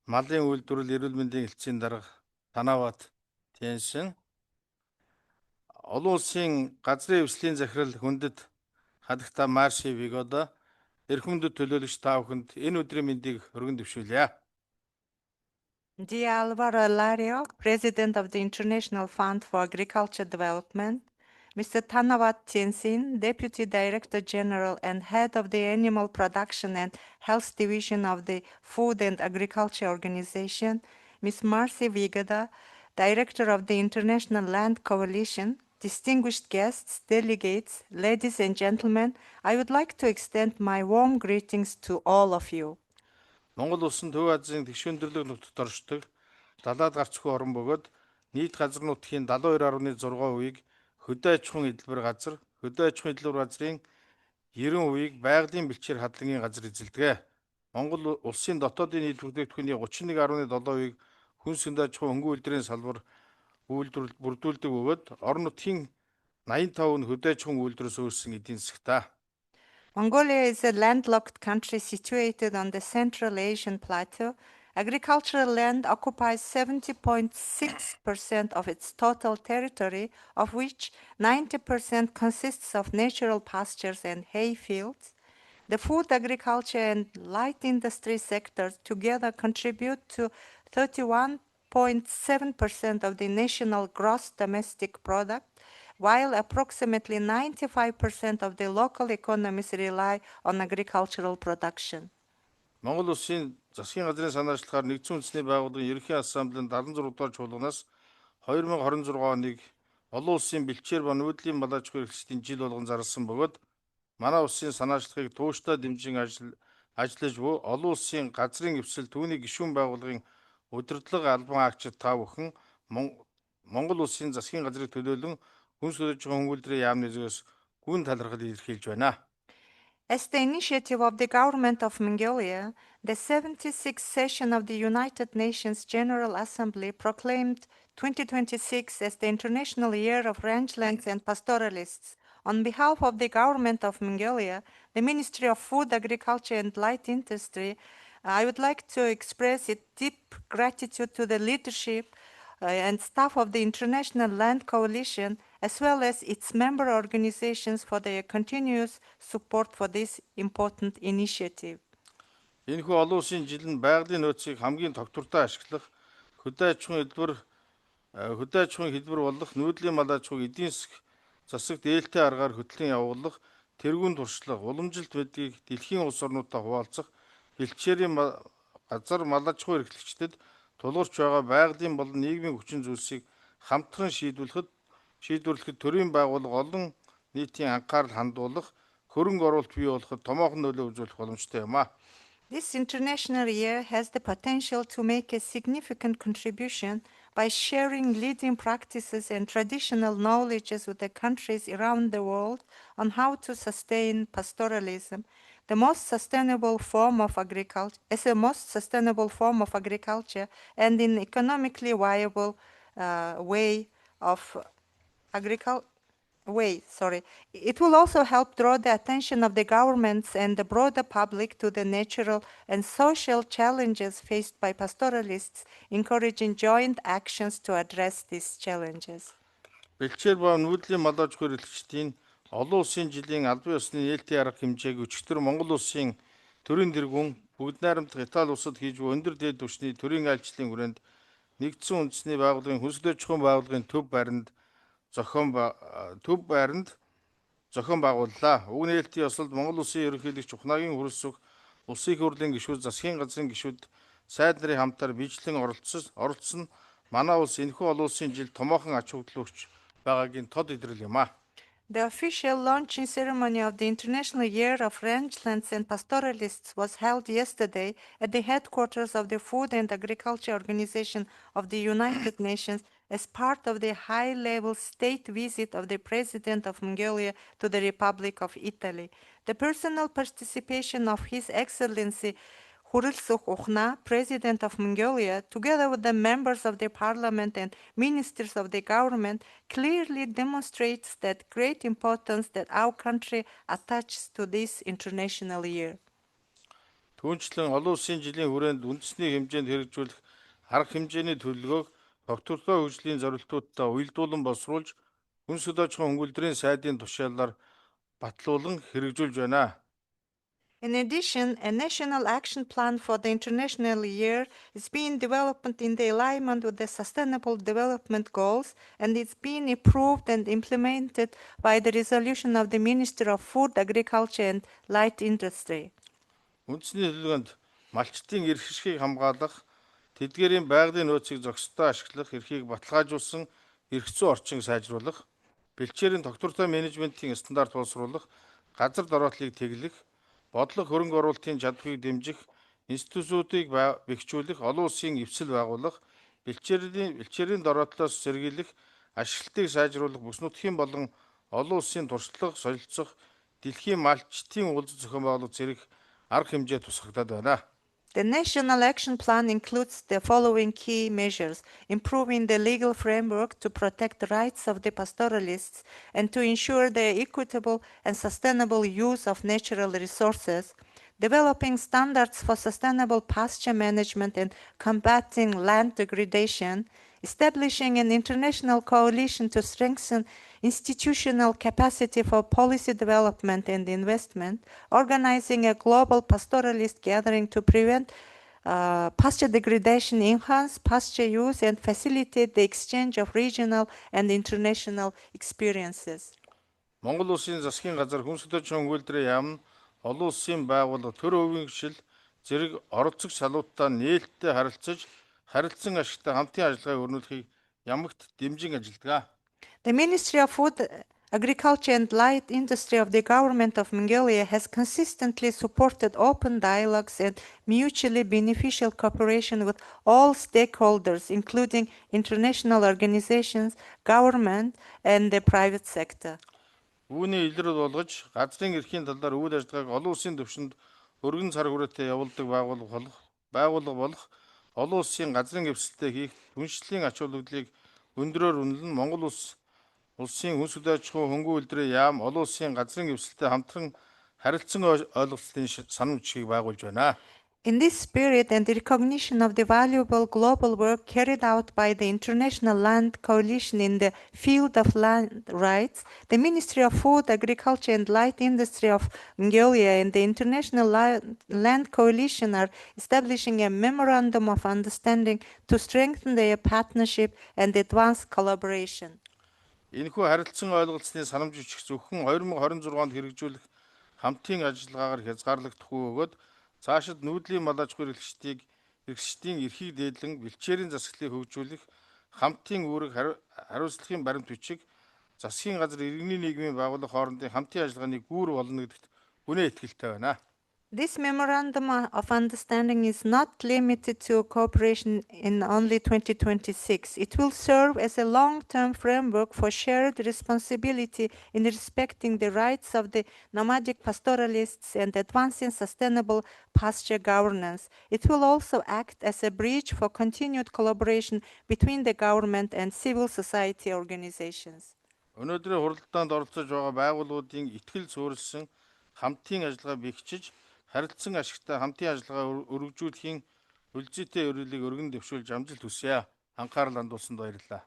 малын үйлдвэрлэл эрүүл мэндийн хэлтсийн дарга Танават Тяншин, олон улсын газрын эвслийн захирал хүндэт хадагта Марши Вигода, эрхэм хүндэт төлөөлөгч та бүхэнд энэ өдрийн мэндийг өргөн дэвшүүлье. Dear Alvaro Lario, President of the International Fund for Agriculture Development, Mr. Tanawat Tenzin, Deputy Director General and Head of the Animal Production and Health Division of the Food and Agriculture Organization, Ms. Marcy Vigoda, Director of the International Land Coalition, distinguished guests, delegates, ladies and gentlemen, I would like to extend my warm greetings to all of you. Монгол улсын Төв Азийн тэгшүүндэрлэг нутагт оршдог далаад гарцгүй орон бөгөөд нийт газар нутгийн 72.6%-ийг хөдөө аж ахуйн эдлбэр газар, хөдөө аж ахуйн эдлбэр газрын 90%-ийг байгалийн бэлчээр хадлагын газар эзэлдэг. Монгол улсын дотоодын нийт бүтээгдэхүүний 31.7%-ийг хүнс хөдөө аж ахуйн хөнгөн үйлдвэрийн салбар бүрдүүлдэг бөгөөд орон нутгийн 85% нь хөдөө аж ахуйн үйлдвэрээс өөрсөн эдийн засагтай. Mongolia is a landlocked country situated on the Central Asian Plateau. Agricultural land occupies 70.6% of its total territory, of which 90% consists of natural pastures and hay fields. The food, agriculture, and light industry sectors together contribute to 31.7% of the national gross domestic product, while approximately 95% of the local economies rely on agricultural production. Монгол улсын засгийн газрын санаачлагаар нэгдсэн үндэсний байгууллагын ерөнхий ассамблеийн 76 дугаар чуулганаас 2026 оныг олон улсын бэлчээр ба нүүдлийн мал аж ахуй эрхлэлтийн жил болгон зарласан бөгөөд манай улсын санаачлагыг тууштай дэмжин ажиллаж буй олон улсын газрын эвсэл түүний гишүүн байгууллагын удирдлага албан агчид та бүхэн Монгол улсын засгийн газрыг төлөөлөн хүнс хөдөөж байгаа хөнгөлдрийн яамны зүгээс гүн талархал илэрхийлж байна. As the initiative of the government of Mongolia, the 76th session of the United Nations General Assembly proclaimed 2026 as the International Year of Rangelands and Pastoralists. On behalf of the government of Mongolia, the Ministry of Food, Agriculture and Light Industry I would like to express a deep gratitude to the leadership and staff of the International Land Coalition, as well as its member organizations for their continuous support for this important initiative. Энэхүү олон улсын жил нь байгалийн нөөцийг хамгийн тогтвортой ашиглах, хөдөө аж ахуйн хэлбэр болох нүүдлийн мал аж ахуйг эдийн засагт ээлтэй аргаар хөтлөн явуулах, тэргүүн туршлага, уламжилт мэдгийг дэлхийн улс орнуудаа хуваалцах, бэлчээрийн газар мал аж ахуй эрхлэгчдэд тулгуурч байгаа байгалийн болон нийгмийн хүчин зүйлсийг хамтран шийдвэрлэхэд төрийн байгууллага олон нийтийн анхаарал хандуулах, хөрөнгө оруулалт бий болоход томоохон нөлөө үзүүлэх боломжтой юм а. This international year has the potential to make a significant contribution by sharing leading practices and traditional knowledges with the countries around the world on how to sustain pastoralism, the most sustainable form of agriculture, and in economically viable way of agriculture. It will also help draw the attention of the governments and the broader public to the natural and social challenges faced by pastoralists, encouraging joint actions to address these challenges. Бэлчээр ба нүүдлийн мал аж ахуй эрхлэгчдийн олон улсын жилийн албан ёсны нээлтийн арга хэмжээг өчигдөр Монгол улсын төрийн тэргүүн бүгд найрамдах Итали улсад хийж буй өндөр дээд түвшний төрийн айлчлалын хүрээнд нэгдсэн үндэсний байгууллагын хүнсэл аж ахуйн байгууллагын төв байранд зохион байгууллаа. Уг нээлтийн ёслолд Монгол улсын ерөнхийлөгч Ухнагийн хүрэлцэх улсын их хурлын гишүүд, засгийн газрын гишүүд, сайд нарын хамтаар биечлэн оролцсон манай улс энэхүү олон улсын жил томоохон ач холбогдол өгч байгаагийн тод илрэл юм а. The official launching ceremony of the International Year of Rangelands and Pastoralists was held yesterday at the headquarters of the Food and Agriculture Organization of the United Nations as part of the high-level state visit of the President of Mongolia to the Republic of Italy. The personal participation of His Excellency Khurelsukh Ukhna, President of Mongolia, together with the members of the parliament and ministers of the government, clearly demonstrates that great importance that our country attaches to this international year. Түүнчлэн олон улсын жилийн хүрээнд үндэсний хэмжээнд хэрэгжүүлэх арга хэмжээний төлөвлөгөөг доктортой хөгжлийн зорилтуудтай уялдуулан боловсруулж, хүнс аж ахуйн хөнгөлдрийн сайдын тушаалаар батлуулан хэрэгжүүлж байна. In addition, a national action plan for the international year is being developed in the alignment with the Sustainable Development Goals, and it's being approved and implemented by the resolution of the Minister of Food, Agriculture and Light Industry. Үндэсний төлөвлөгөөнд малчтын эрх хэрхийг хамгаалах, тэдгээрийн байгалийн нөөцийг зохистой ашиглах эрхийг баталгаажуулсан эрх зүйн орчин сайжруулах, бэлчээрийн тогтвортой менежментийн стандарт боловсруулах, газар дороотлыг тэглэх, бодлого хөрөнгө оруулалтын чадварыг дэмжих, институтуудыг бэхжүүлэх, олон улсын эвсэл байгуулах, бэлчээрийн дороотлоос сэргийлэх, ашиглалтыг сайжруулах, бүс нутгийн болон олон улсын туршлага, солилцох, дэлхийн малчтын уулзалт зохион байгуулах зэрэг арга хэмжээ тусгагдаад байна. The National Action Plan includes the following key measures: improving the legal framework to protect the rights of the pastoralists and to ensure the equitable and sustainable use of natural resources, developing standards for sustainable pasture management and combating land degradation, establishing an international coalition to strengthen institutional capacity for policy development and investment, organizing a global pastoralist gathering to prevent pasture degradation, enhance pasture use, and facilitate the exchange of regional and international experiences. Монгол улсын засгийн газар хүнс аж ахуйн хөнгөлдрийн яам, олон улсын байгууллага, төр өвийн гишил зэрэг оролцох салуудтай нээлттэй харилцан ашигтай хамтын ажиллагааг өрнүүлэхийг ямагт дэмжин ажилладаг. The Ministry of Food, Agriculture and Light Industry of the Government of Mongolia has consistently supported open dialogues and mutually beneficial cooperation with all stakeholders, including international organizations, government, and the private sector. Үүний илрэл болгож, газрын эрхийн талаар үйл ажиллагааг олон улсын түвшинд өргөн цар хүрээтэй явуулдаг байгууллага болох олон улсын газрын эвсэлтэй хийх түншлэлийн ач холбогдлыг өндөрөөр үнэлэн Монгол улсын хүнс аж ахуйн хөнгөн үйлдвэрийн яам, олон улсын газрын эвсэлтэй хамтран харилцан ойлголтын санам жишгийг байгуулж байна. In this spirit and the recognition of the valuable global work carried out by the International Land Coalition in the field of land rights, the Ministry of Food, Agriculture and Light Industry of Mongolia and the International Land Coalition are establishing a memorandum of understanding to strengthen their partnership and advance collaboration. Энэхүү харилцан ойлголцны санамж бичих зөвхөн 2026 онд хэрэгжүүлэх хамтын ажиллагаагаар хязгаарлагдах бөгөөд цаашид нүүдлийн мал аж ахуй эрхлэгчдийн эрхийг дээдлэн бэлчээрийн засаглалыг хөгжүүлэх хамтын үүрэг хариуцлагын баримт бичиг засгийн газар иргэний нийгмийн байгууллага хоорондын хамтын ажиллагааны гүүр болно гэдэгт үнэн итгэлтэй байна. This memorandum of understanding is not limited to cooperation in only 2026. It will serve as a long-term framework for shared responsibility in respecting the rights of the nomadic pastoralists and advancing sustainable pasture governance. It will also act as a bridge for continued collaboration between the government and civil society organizations. Өнөөдрийн хуралдаанд оролцож байгаа байгууллагуудын итгэл суурилсан хамтын ажиллагаа бэхжиж харилцан ашигтай хамтын ажиллагаа өргөжүүлэхийн үлзийтэй өрөөлийг өргөн дэвшүүлж амжилт хүсье. Анхаарал хандуулсанд баярлалаа.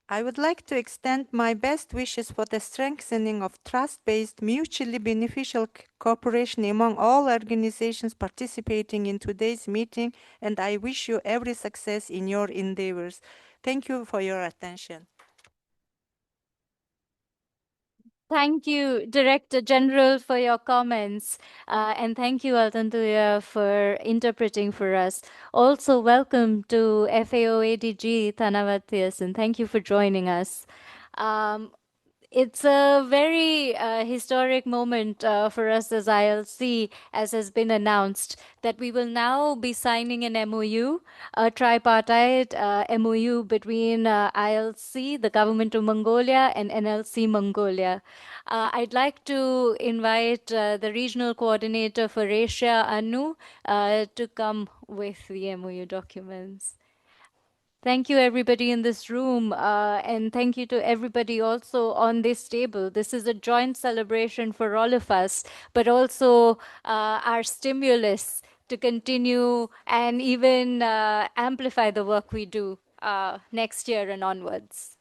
I would like to extend my best wishes for the strengthening of trust-based, mutually beneficial cooperation among all organizations participating in today's meeting, and I wish you every success in your endeavors. Thank you for your attention. Thank you, Director General, for your comments. And thank you, Altantuya, for interpreting for us. Also, welcome to FAO ADG Thanawat, and thank you for joining us. It's a very historic moment for us as ILC, as has been announced, that we will now be signing an MOU, a tripartite MOU between ILC, the Government of Mongolia, and NLC Mongolia. I'd like to invite the Regional Coordinator for Asia, Anu, to come with the MOU documents. Thank you, everybody in this room, and thank you to everybody also on this table. This is a joint celebration for all of us, but also our stimulus to continue and even amplify the work we do next year and onwards.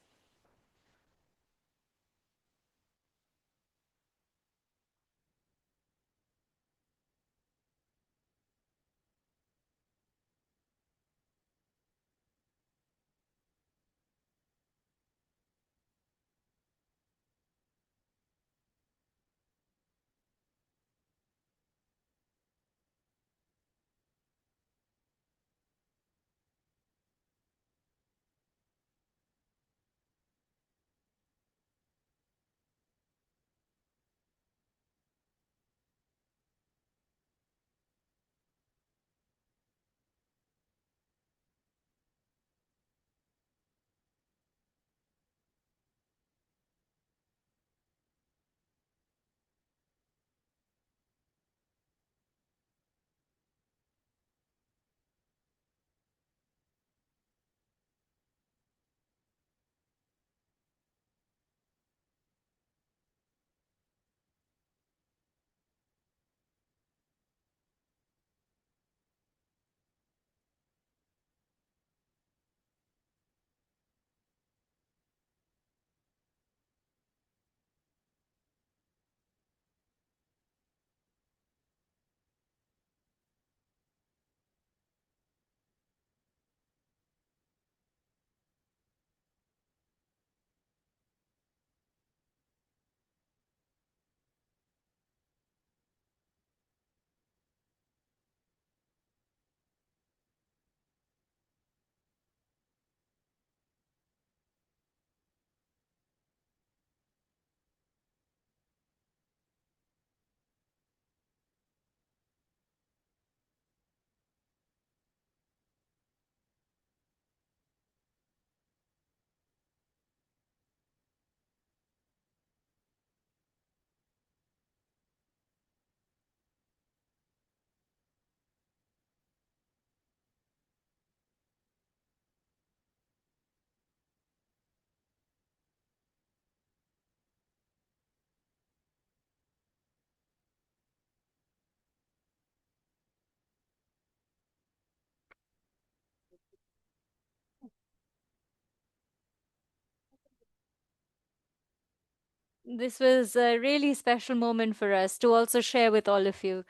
This was a really special moment for us to also share with all of you.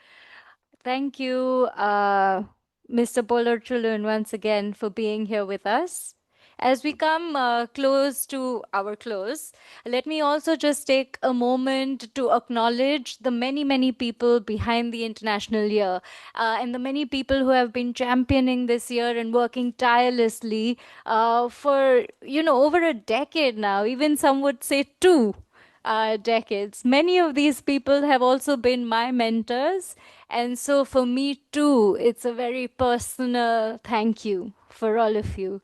Thank you, Mr. Bolorchulun, once again for being here with us. As we come close to our close, let me also just take a moment to acknowledge the many, many people behind the International Year and the many people who have been championing this year and working tirelessly for, over a decade now, even some would say two decades. Many of these people have also been my mentors. And so for me too, it's a very personal thank you for all of you.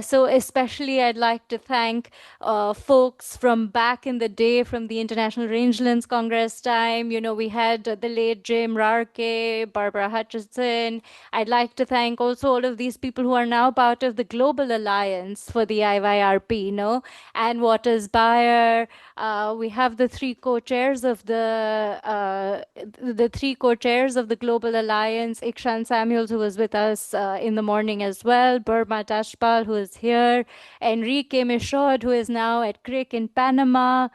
So especially I'd like to thank folks from back in the day from the International Rangelands Congress time. We had the late Jim Rarke, Barbara Hutchinson. I'd like to thank also all of these people who are now part of the Global Alliance for the IYRP, Ann Waters Bayer. We have the three co-chairs of the Global Alliance, Ikshan Samuels, who was with us in the morning as well, Burma Tashpal, who is here, Enrique Michaud, who is now at CRIC in Panama,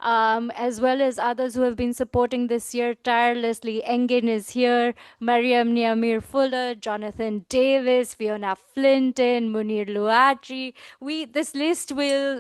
as well as others who have been supporting this year tirelessly. Engin is here, Mariam Niamir Fuller, Jonathan Davis, Fiona Flinton, Munir Luachi. This list will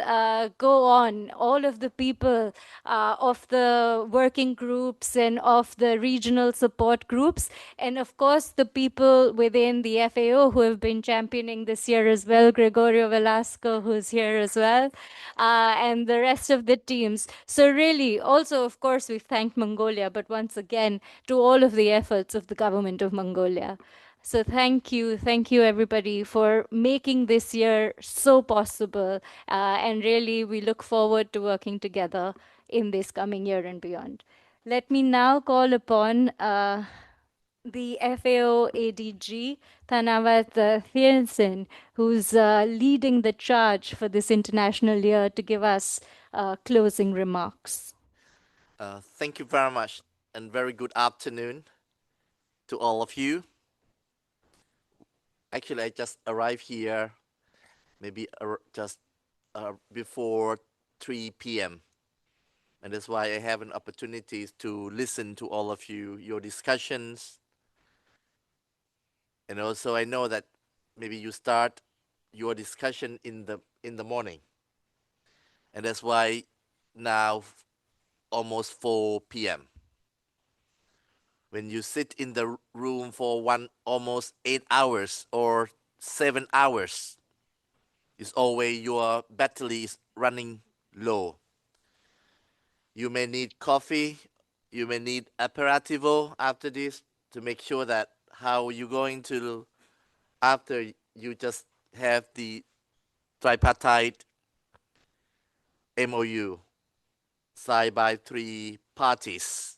go on. All of the people of the working groups and of the regional support groups, and of course the people within the FAO who have been championing this year as well, Gregorio Velasco, who's here as well, and the rest of the teams. So really, also, of course, we've thanked Mongolia, but once again, to all of the efforts of the government of Mongolia. So thank you everybody for making this year so possible. And really, we look forward to working together in this coming year and beyond. Let me now call upon the FAO ADG, Tanawat Thiensen, who's leading the charge for this international year, to give us closing remarks. Thank you very much, and very good afternoon to all of you. Actually, I just arrived here maybe just before 3 p.m. And that's why I have an opportunity to listen to all of you, your discussions. And also I know that maybe you start your discussion in the morning. And that's why now almost 4 p.m. When you sit in the room for almost 8 hours or 7 hours, it's always your battery is running low. You may need coffee, you may need aperitivo after this to make sure that how you're going to, after you just have the tripartite MOU signed by 3 parties.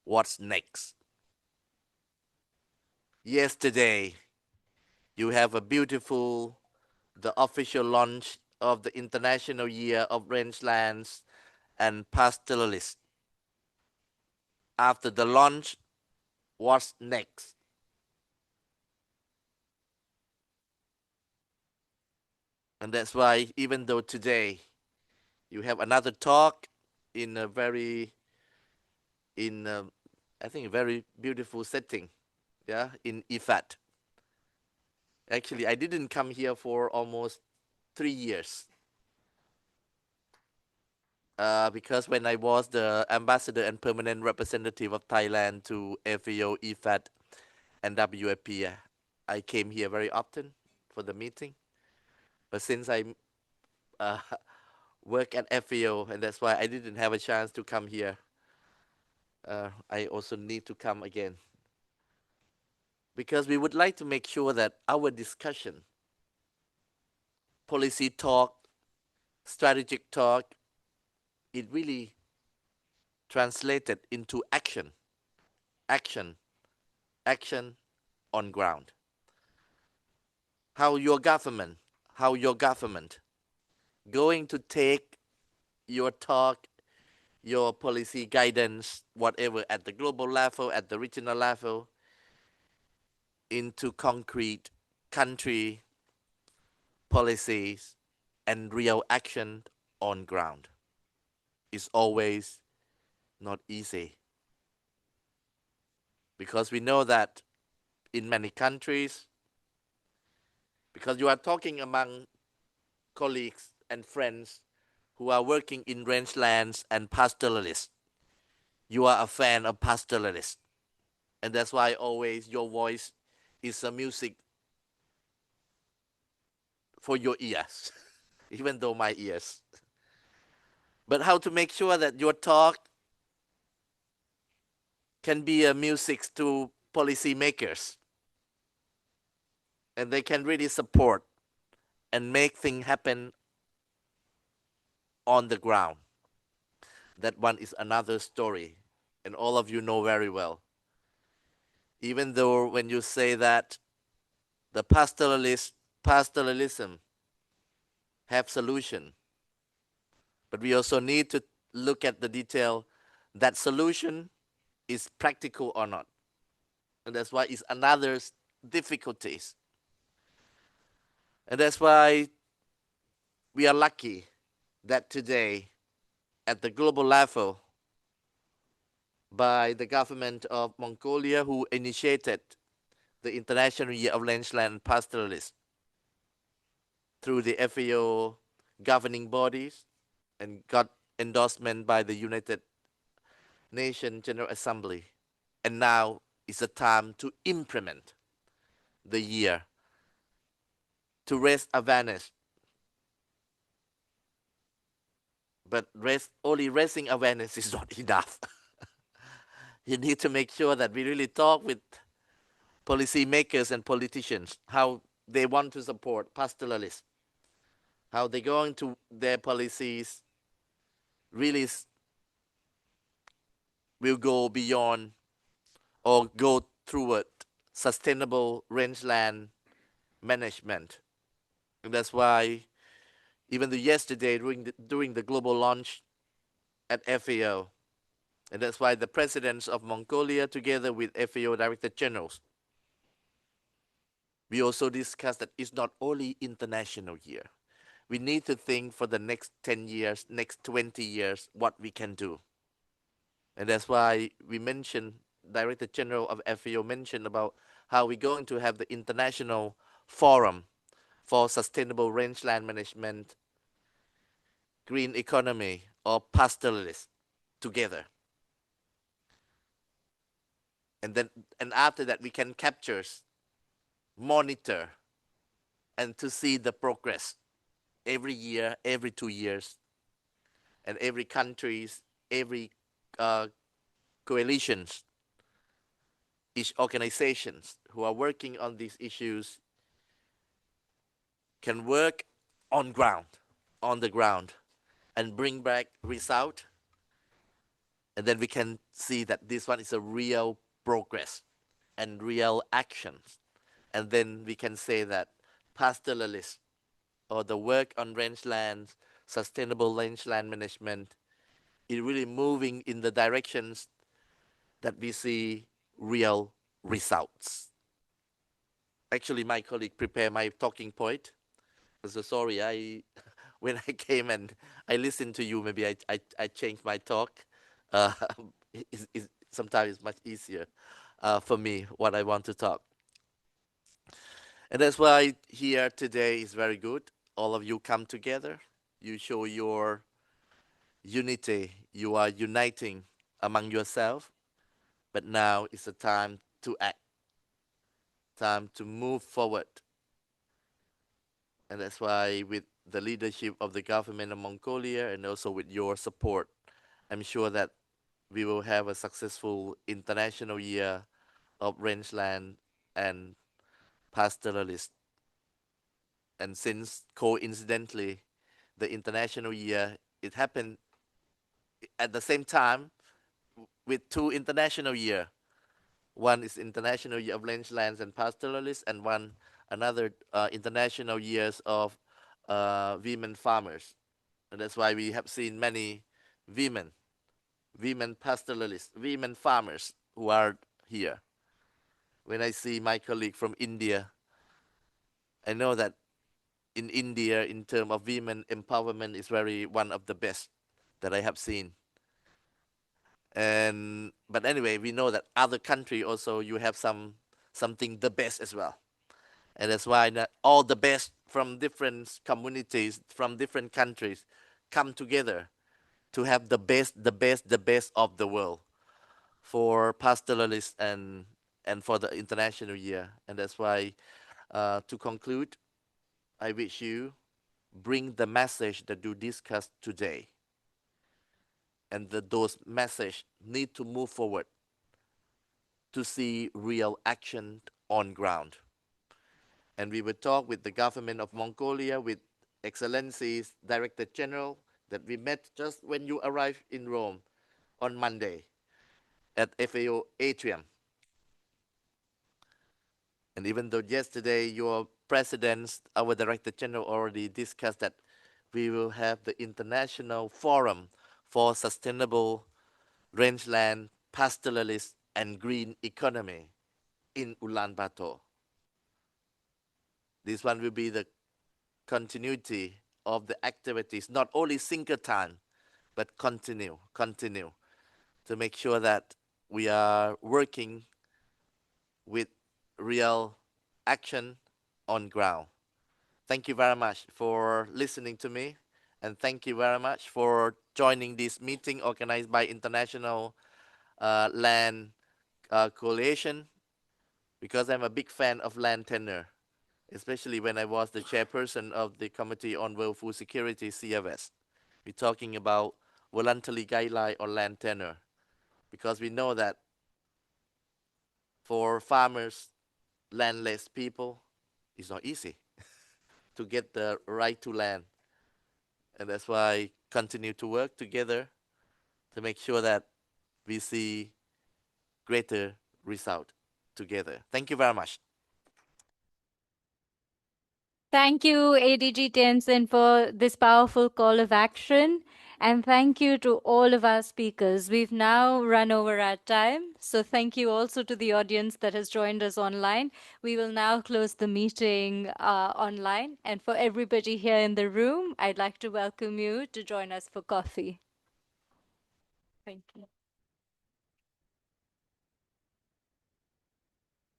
What's next? Yesterday, you have a beautiful, the official launch of the International Year of Rangelands and Pastoralists. After the launch, what's next? And that's why even though today you have another talk in a very, I think a very beautiful setting, yeah, in IFAT. Actually, I didn't come here for almost 3 years. Because when I was the ambassador and permanent representative of Thailand to FAO, IFAT, and WFP, I came here very often for the meeting. But since I work at FAO, and that's why I didn't have a chance to come here, I also need to come again. Because we would like to make sure that our discussion, policy talk, strategic talk, it really translated into action on ground. How your government going to take your talk, your policy guidance, whatever, at the global level, at the regional level, into concrete country policies and real action on ground. is always not easy, because we know that in many countries, because you are talking among colleagues and friends who are working in rangelands and pastoralists, you are a fan of pastoralists, and that's why always your voice is a music for your ears, even though my ears. But how to make sure that your talk can be a music to policymakers, and they can really support and make things happen on the ground. That one is another story, and all of you know very well. Even though when you say that the pastoralism have solution, but we also need to look at the detail that solution is practical or not, and that's why it's another difficulties, and that's why we are lucky that today at the global level by the government of Mongolia, who initiated the International Year of Rangeland and Pastoralists through the FAO governing bodies and got endorsement by the United Nations General Assembly. And now is the time to implement the year, to raise awareness. But only raising awareness is not enough. You need to make sure that we really talk with policymakers and politicians how they want to support pastoralists, how they're going to their policies really will go beyond or go toward sustainable rangeland management. And that's why even yesterday during the global launch at FAO, and that's why the presidents of Mongolia together with FAO director generals, we also discussed that it's not only international year. We need to think for the next 10 years, next 20 years, what we can do. And that's why we mentioned, Director General of FAO mentioned about how we're going to have the International Forum for Sustainable Rangeland Management, Green Economy, or Pastoralists together. And after that, we can capture, monitor, and to see the progress every year, every 2 years, and every countries, every coalitions, each organizations who are working on these issues can work on the ground, and bring back result. And then we can see that this one is a real progress and real actions. And then we can say that pastoralists or the work on rangelands, sustainable rangeland management is really moving in the directions that we see real results. Actually, my colleague prepared my talking point. So sorry, when I came and I listened to you, maybe I changed my talk. Uh, sometimes it's much easier for me what I want to talk. And that's why here today is very good. All of you come together. You show your unity. You are uniting among yourself. But now is the time to act, time to move forward. And that's why with the leadership of the government of Mongolia and also with your support, I'm sure that we will have a successful International Year of Rangeland and Pastoralist. And since coincidentally, the International Year, it happened at the same time with 2 international year. One is International Year of Rangelands and Pastoralists, and another International Years of women farmers. And that's why we have seen many women pastoralists, women farmers who are here. When I see my colleague from India, I know that in India, in terms of women empowerment, is one of the best that I have seen. But anyway, we know that other country also you have something the best as well, and that's why not all the best from different communities from different countries come together to have the best of the world for pastoralists and for the international year. And that's why, to conclude, I wish you bring the message that you discussed today, and that those message need to move forward to see real action on ground. And we will talk with the government of Mongolia, with Excellencies Director General that we met just when you arrived in Rome on Monday at FAO atrium. And even though yesterday your president, our Director General, already discussed that we will have the International Forum for Sustainable Rangeland, Pastoralists, and Green Economy in Ulaanbaatar. This one will be the continuity of the activities, not only single time, but continue to make sure that we are working with real action on ground. Thank you very much for listening to me, and thank you very much for joining this meeting organized by International Land Coalition, because I'm a big fan of land tenure, especially when I was the chairperson of the Committee on World Food Security, CFS. We're talking about voluntary guideline on land tenure, because we know that for farmers, landless people, it's not easy to get the right to land. And that's why continue to work together to make sure that we see greater result together. Thank you very much. Thank you, ADG Tenzin, for this powerful call of action. And thank you to all of our speakers. We've now run over our time. So thank you also to the audience that has joined us online. We will now close the meeting online. And for everybody here in the room, I'd like to welcome you to join us for coffee. Thank you.